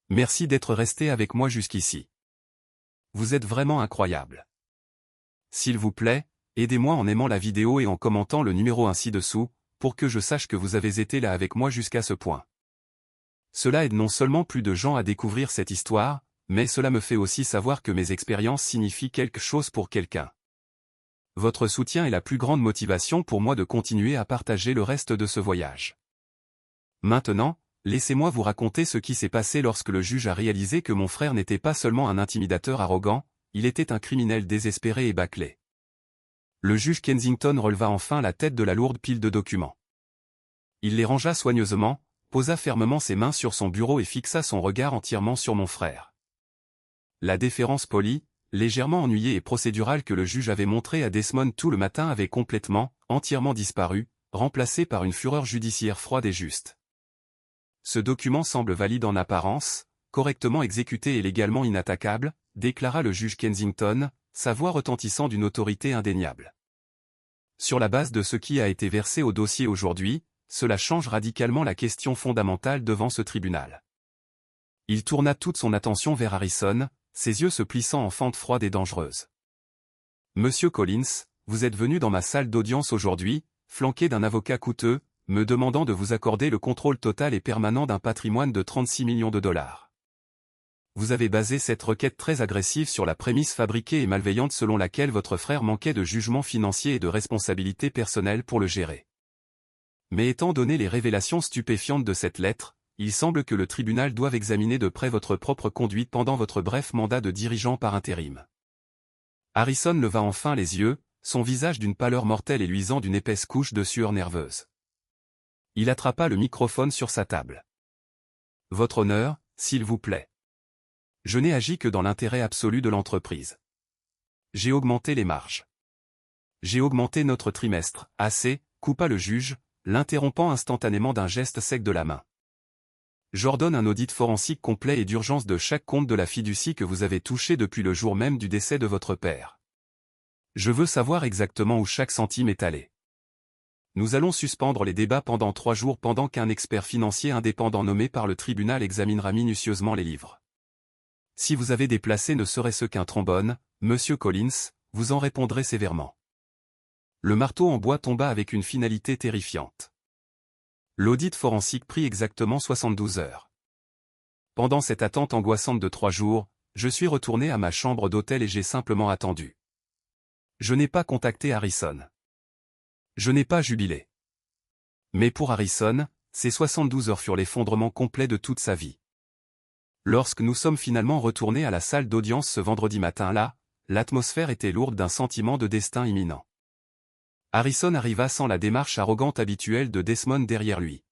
Merci d'être resté avec moi jusqu'ici. Vous êtes vraiment incroyable. S'il vous plaît, aidez-moi en aimant la vidéo et en commentant le numéro ainsi dessous, pour que je sache que vous avez été là avec moi jusqu'à ce point. Cela aide non seulement plus de gens à découvrir cette histoire, mais cela me fait aussi savoir que mes expériences signifient quelque chose pour quelqu'un. Votre soutien est la plus grande motivation pour moi de continuer à partager le reste de ce voyage. Maintenant, laissez-moi vous raconter ce qui s'est passé lorsque le juge a réalisé que mon frère n'était pas seulement un intimidateur arrogant, il était un criminel désespéré et bâclé. Le juge Kensington releva enfin la tête de la lourde pile de documents. Il les rangea soigneusement, posa fermement ses mains sur son bureau et fixa son regard entièrement sur mon frère. La déférence polie, légèrement ennuyée et procédurale que le juge avait montrée à Desmond tout le matin avait complètement, entièrement disparu, remplacée par une fureur judiciaire froide et juste. Ce document semble valide en apparence, correctement exécuté et légalement inattaquable, déclara le juge Kensington, sa voix retentissant d'une autorité indéniable. Sur la base de ce qui a été versé au dossier aujourd'hui, cela change radicalement la question fondamentale devant ce tribunal. Il tourna toute son attention vers Harrison, ses yeux se plissant en fente froide et dangereuse. Monsieur Collins, vous êtes venu dans ma salle d'audience aujourd'hui, flanqué d'un avocat coûteux, me demandant de vous accorder le contrôle total et permanent d'un patrimoine de 36 millions de dollars. Vous avez basé cette requête très agressive sur la prémisse fabriquée et malveillante selon laquelle votre frère manquait de jugement financier et de responsabilité personnelle pour le gérer. Mais étant donné les révélations stupéfiantes de cette lettre, il semble que le tribunal doive examiner de près votre propre conduite pendant votre bref mandat de dirigeant par intérim. Harrison leva enfin les yeux, son visage d'une pâleur mortelle et luisant d'une épaisse couche de sueur nerveuse. Il attrapa le microphone sur sa table. Votre honneur, s'il vous plaît. Je n'ai agi que dans l'intérêt absolu de l'entreprise. J'ai augmenté les marges. J'ai augmenté notre trimestre, assez, coupa le juge, l'interrompant instantanément d'un geste sec de la main. J'ordonne un audit forensique complet et d'urgence de chaque compte de la fiducie que vous avez touché depuis le jour même du décès de votre père. Je veux savoir exactement où chaque centime est allé. Nous allons suspendre les débats pendant 3 jours pendant qu'un expert financier indépendant nommé par le tribunal examinera minutieusement les livres. Si vous avez déplacé ne serait-ce qu'un trombone, Monsieur Collins, vous en répondrez sévèrement. Le marteau en bois tomba avec une finalité terrifiante. L'audit forensique prit exactement 72 heures. Pendant cette attente angoissante de 3 jours, je suis retourné à ma chambre d'hôtel et j'ai simplement attendu. Je n'ai pas contacté Harrison. Je n'ai pas jubilé. Mais pour Harrison, ces 72 heures furent l'effondrement complet de toute sa vie. Lorsque nous sommes finalement retournés à la salle d'audience ce vendredi matin-là, l'atmosphère était lourde d'un sentiment de destin imminent. Harrison arriva sans la démarche arrogante habituelle de Desmond derrière lui.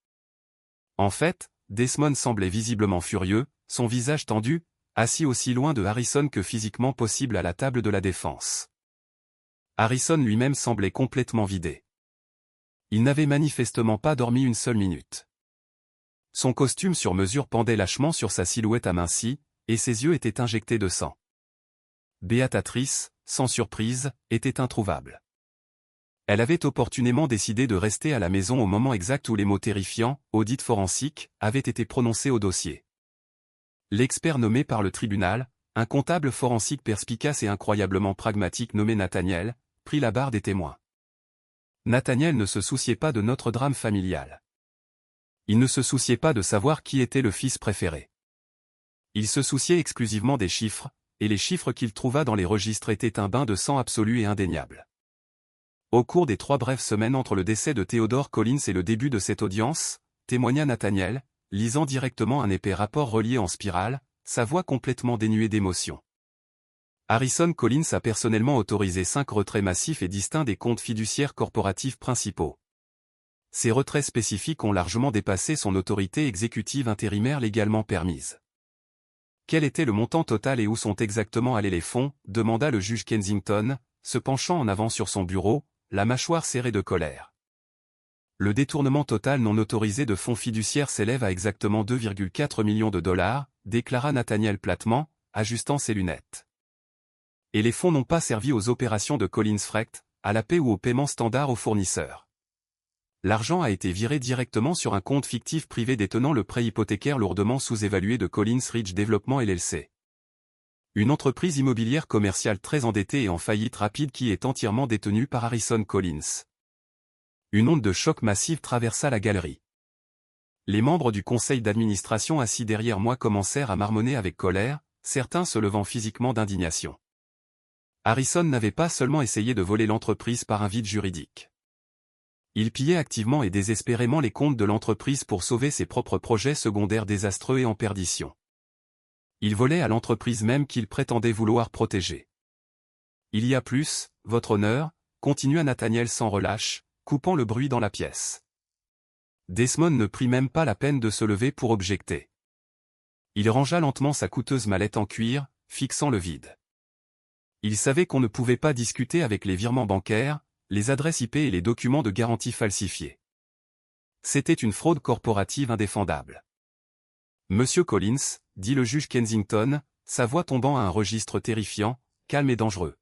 En fait, Desmond semblait visiblement furieux, son visage tendu, assis aussi loin de Harrison que physiquement possible à la table de la défense. Harrison lui-même semblait complètement vidé. Il n'avait manifestement pas dormi une seule minute. Son costume sur mesure pendait lâchement sur sa silhouette amincie, et ses yeux étaient injectés de sang. Béatatrice, sans surprise, était introuvable. Elle avait opportunément décidé de rester à la maison au moment exact où les mots terrifiants, audit forensique, avaient été prononcés au dossier. L'expert nommé par le tribunal, un comptable forensique perspicace et incroyablement pragmatique nommé Nathaniel, prit la barre des témoins. Nathaniel ne se souciait pas de notre drame familial. Il ne se souciait pas de savoir qui était le fils préféré. Il se souciait exclusivement des chiffres, et les chiffres qu'il trouva dans les registres étaient un bain de sang absolu et indéniable. Au cours des 3 brèves semaines entre le décès de Theodore Collins et le début de cette audience, témoigna Nathaniel, lisant directement un épais rapport relié en spirale, sa voix complètement dénuée d'émotion. Harrison Collins a personnellement autorisé 5 retraits massifs et distincts des comptes fiduciaires corporatifs principaux. Ces retraits spécifiques ont largement dépassé son autorité exécutive intérimaire légalement permise. Quel était le montant total et où sont exactement allés les fonds, demanda le juge Kensington, se penchant en avant sur son bureau, la mâchoire serrée de colère. Le détournement total non autorisé de fonds fiduciaires s'élève à exactement 2,4 millions de dollars, déclara Nathaniel platement, ajustant ses lunettes. Et les fonds n'ont pas servi aux opérations de Collins Frecht, à la paie ou au paiement standard aux fournisseurs. L'argent a été viré directement sur un compte fictif privé détenant le prêt hypothécaire lourdement sous-évalué de Collins Ridge Development LLC. Une entreprise immobilière commerciale très endettée et en faillite rapide qui est entièrement détenue par Harrison Collins. Une onde de choc massive traversa la galerie. Les membres du conseil d'administration assis derrière moi commencèrent à marmonner avec colère, certains se levant physiquement d'indignation. Harrison n'avait pas seulement essayé de voler l'entreprise par un vide juridique. Il pillait activement et désespérément les comptes de l'entreprise pour sauver ses propres projets secondaires désastreux et en perdition. Il volait à l'entreprise même qu'il prétendait vouloir protéger. Il y a plus, votre honneur, continua Nathaniel sans relâche, coupant le bruit dans la pièce. Desmond ne prit même pas la peine de se lever pour objecter. Il rangea lentement sa coûteuse mallette en cuir, fixant le vide. Il savait qu'on ne pouvait pas discuter avec les virements bancaires, les adresses IP et les documents de garantie falsifiés. C'était une fraude corporative indéfendable. Monsieur Collins, dit le juge Kensington, sa voix tombant à un registre terrifiant, calme et dangereux.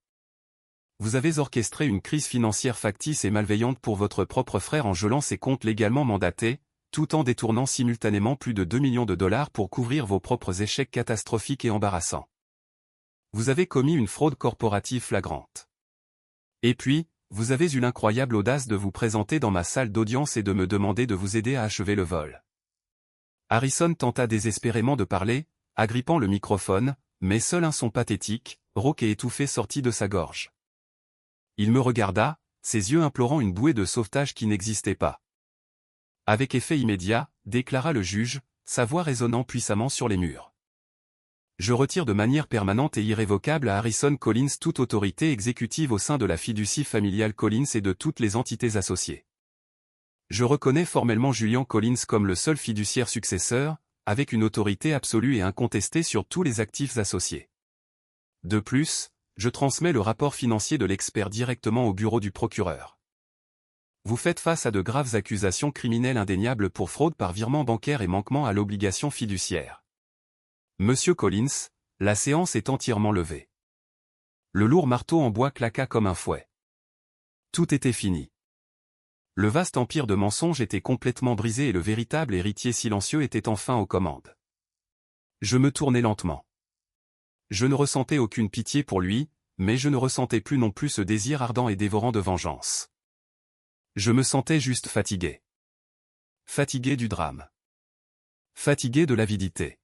Vous avez orchestré une crise financière factice et malveillante pour votre propre frère en gelant ses comptes légalement mandatés, tout en détournant simultanément plus de 2 millions de dollars pour couvrir vos propres échecs catastrophiques et embarrassants. Vous avez commis une fraude corporative flagrante. Et puis, vous avez eu l'incroyable audace de vous présenter dans ma salle d'audience et de me demander de vous aider à achever le vol. Harrison tenta désespérément de parler, agrippant le microphone, mais seul un son pathétique, rauque et étouffé sortit de sa gorge. Il me regarda, ses yeux implorant une bouée de sauvetage qui n'existait pas. Avec effet immédiat, déclara le juge, sa voix résonnant puissamment sur les murs. Je retire de manière permanente et irrévocable à Harrison Collins toute autorité exécutive au sein de la fiducie familiale Collins et de toutes les entités associées. Je reconnais formellement Julian Collins comme le seul fiduciaire successeur, avec une autorité absolue et incontestée sur tous les actifs associés. De plus, je transmets le rapport financier de l'expert directement au bureau du procureur. Vous faites face à de graves accusations criminelles indéniables pour fraude par virement bancaire et manquement à l'obligation fiduciaire. Monsieur Collins, la séance est entièrement levée. Le lourd marteau en bois claqua comme un fouet. Tout était fini. Le vaste empire de mensonges était complètement brisé et le véritable héritier silencieux était enfin aux commandes. Je me tournai lentement. Je ne ressentais aucune pitié pour lui, mais je ne ressentais plus non plus ce désir ardent et dévorant de vengeance. Je me sentais juste fatigué. Fatigué du drame. Fatigué de l'avidité.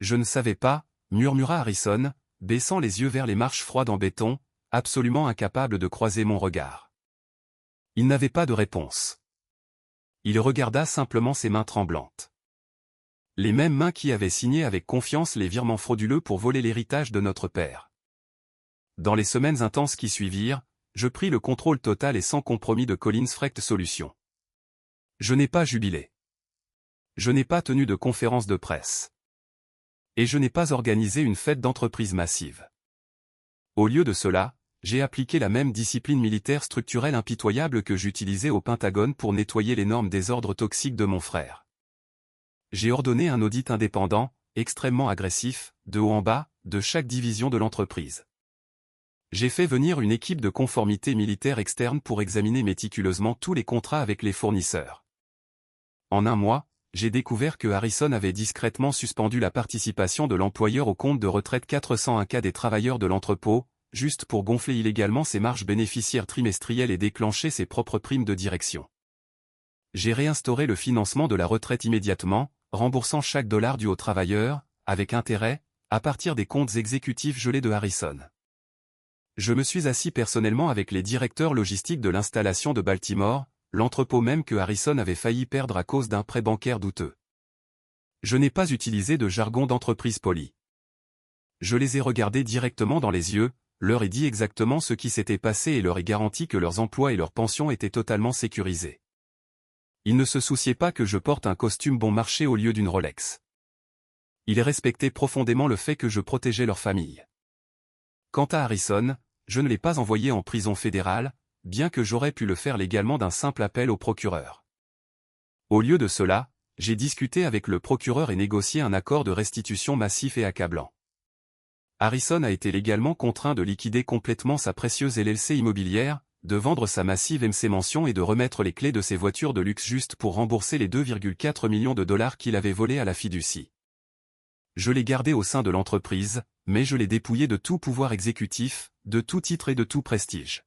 Je ne savais pas, murmura Harrison, baissant les yeux vers les marches froides en béton, absolument incapable de croiser mon regard. Il n'avait pas de réponse. Il regarda simplement ses mains tremblantes. Les mêmes mains qui avaient signé avec confiance les virements frauduleux pour voler l'héritage de notre père. Dans les semaines intenses qui suivirent, je pris le contrôle total et sans compromis de Collins Frecht Solutions. Je n'ai pas jubilé. Je n'ai pas tenu de conférence de presse. Et je n'ai pas organisé une fête d'entreprise massive. Au lieu de cela, j'ai appliqué la même discipline militaire structurelle impitoyable que j'utilisais au Pentagone pour nettoyer l'énorme désordre toxique de mon frère. J'ai ordonné un audit indépendant, extrêmement agressif, de haut en bas, de chaque division de l'entreprise. J'ai fait venir une équipe de conformité militaire externe pour examiner méticuleusement tous les contrats avec les fournisseurs. En un mois, j'ai découvert que Harrison avait discrètement suspendu la participation de l'employeur au compte de retraite 401K des travailleurs de l'entrepôt, juste pour gonfler illégalement ses marges bénéficiaires trimestrielles et déclencher ses propres primes de direction. J'ai réinstauré le financement de la retraite immédiatement, remboursant chaque dollar dû aux travailleurs, avec intérêt, à partir des comptes exécutifs gelés de Harrison. Je me suis assis personnellement avec les directeurs logistiques de l'installation de Baltimore, l'entrepôt même que Harrison avait failli perdre à cause d'un prêt bancaire douteux. Je n'ai pas utilisé de jargon d'entreprise poli. Je les ai regardés directement dans les yeux, leur ai dit exactement ce qui s'était passé et leur ai garanti que leurs emplois et leurs pensions étaient totalement sécurisés. Ils ne se souciaient pas que je porte un costume bon marché au lieu d'une Rolex. Ils respectaient profondément le fait que je protégeais leur famille. Quant à Harrison, je ne l'ai pas envoyé en prison fédérale, bien que j'aurais pu le faire légalement d'un simple appel au procureur. Au lieu de cela, j'ai discuté avec le procureur et négocié un accord de restitution massif et accablant. Harrison a été légalement contraint de liquider complètement sa précieuse LLC immobilière, de vendre sa massive MC Mention et de remettre les clés de ses voitures de luxe juste pour rembourser les 2,4 millions de dollars qu'il avait volés à la fiducie. Je l'ai gardé au sein de l'entreprise, mais je l'ai dépouillé de tout pouvoir exécutif, de tout titre et de tout prestige.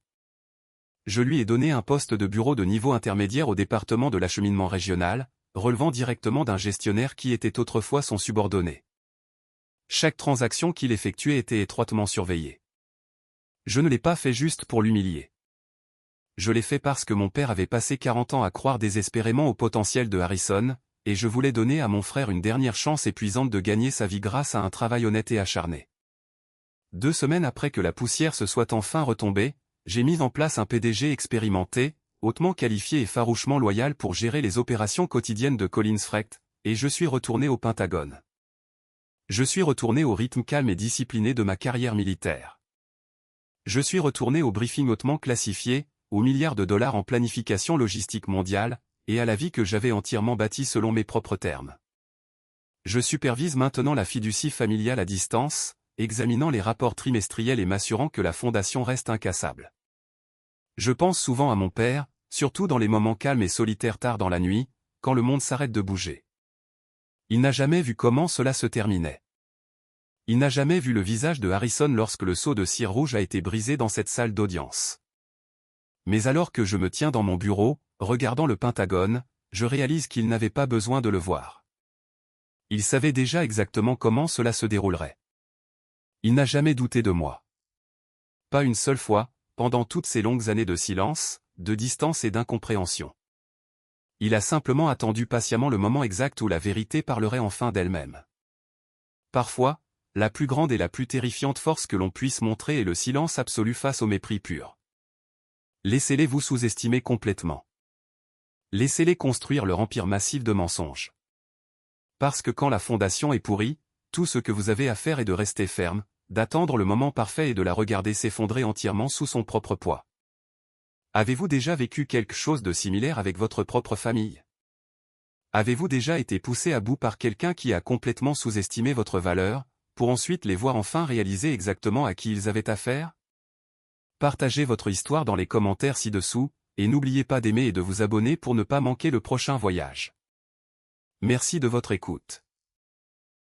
Je lui ai donné un poste de bureau de niveau intermédiaire au département de l'acheminement régional, relevant directement d'un gestionnaire qui était autrefois son subordonné. Chaque transaction qu'il effectuait était étroitement surveillée. Je ne l'ai pas fait juste pour l'humilier. Je l'ai fait parce que mon père avait passé 40 ans à croire désespérément au potentiel de Harrison, et je voulais donner à mon frère une dernière chance épuisante de gagner sa vie grâce à un travail honnête et acharné. 2 semaines après que la poussière se soit enfin retombée, j'ai mis en place un PDG expérimenté, hautement qualifié et farouchement loyal pour gérer les opérations quotidiennes de Collins Frecht, et je suis retourné au Pentagone. Je suis retourné au rythme calme et discipliné de ma carrière militaire. Je suis retourné au briefing hautement classifié, aux milliards de dollars en planification logistique mondiale, et à la vie que j'avais entièrement bâtie selon mes propres termes. Je supervise maintenant la fiducie familiale à distance, examinant les rapports trimestriels et m'assurant que la fondation reste incassable. Je pense souvent à mon père, surtout dans les moments calmes et solitaires tard dans la nuit, quand le monde s'arrête de bouger. Il n'a jamais vu comment cela se terminait. Il n'a jamais vu le visage de Harrison lorsque le seau de cire rouge a été brisé dans cette salle d'audience. Mais alors que je me tiens dans mon bureau, regardant le Pentagone, je réalise qu'il n'avait pas besoin de le voir. Il savait déjà exactement comment cela se déroulerait. Il n'a jamais douté de moi. Pas une seule fois, pendant toutes ces longues années de silence, de distance et d'incompréhension. Il a simplement attendu patiemment le moment exact où la vérité parlerait enfin d'elle-même. Parfois, la plus grande et la plus terrifiante force que l'on puisse montrer est le silence absolu face au mépris pur. Laissez-les vous sous-estimer complètement. Laissez-les construire leur empire massif de mensonges. Parce que quand la fondation est pourrie, tout ce que vous avez à faire est de rester ferme, d'attendre le moment parfait et de la regarder s'effondrer entièrement sous son propre poids. Avez-vous déjà vécu quelque chose de similaire avec votre propre famille? Avez-vous déjà été poussé à bout par quelqu'un qui a complètement sous-estimé votre valeur, pour ensuite les voir enfin réaliser exactement à qui ils avaient affaire? Partagez votre histoire dans les commentaires ci-dessous, et n'oubliez pas d'aimer et de vous abonner pour ne pas manquer le prochain voyage. Merci de votre écoute.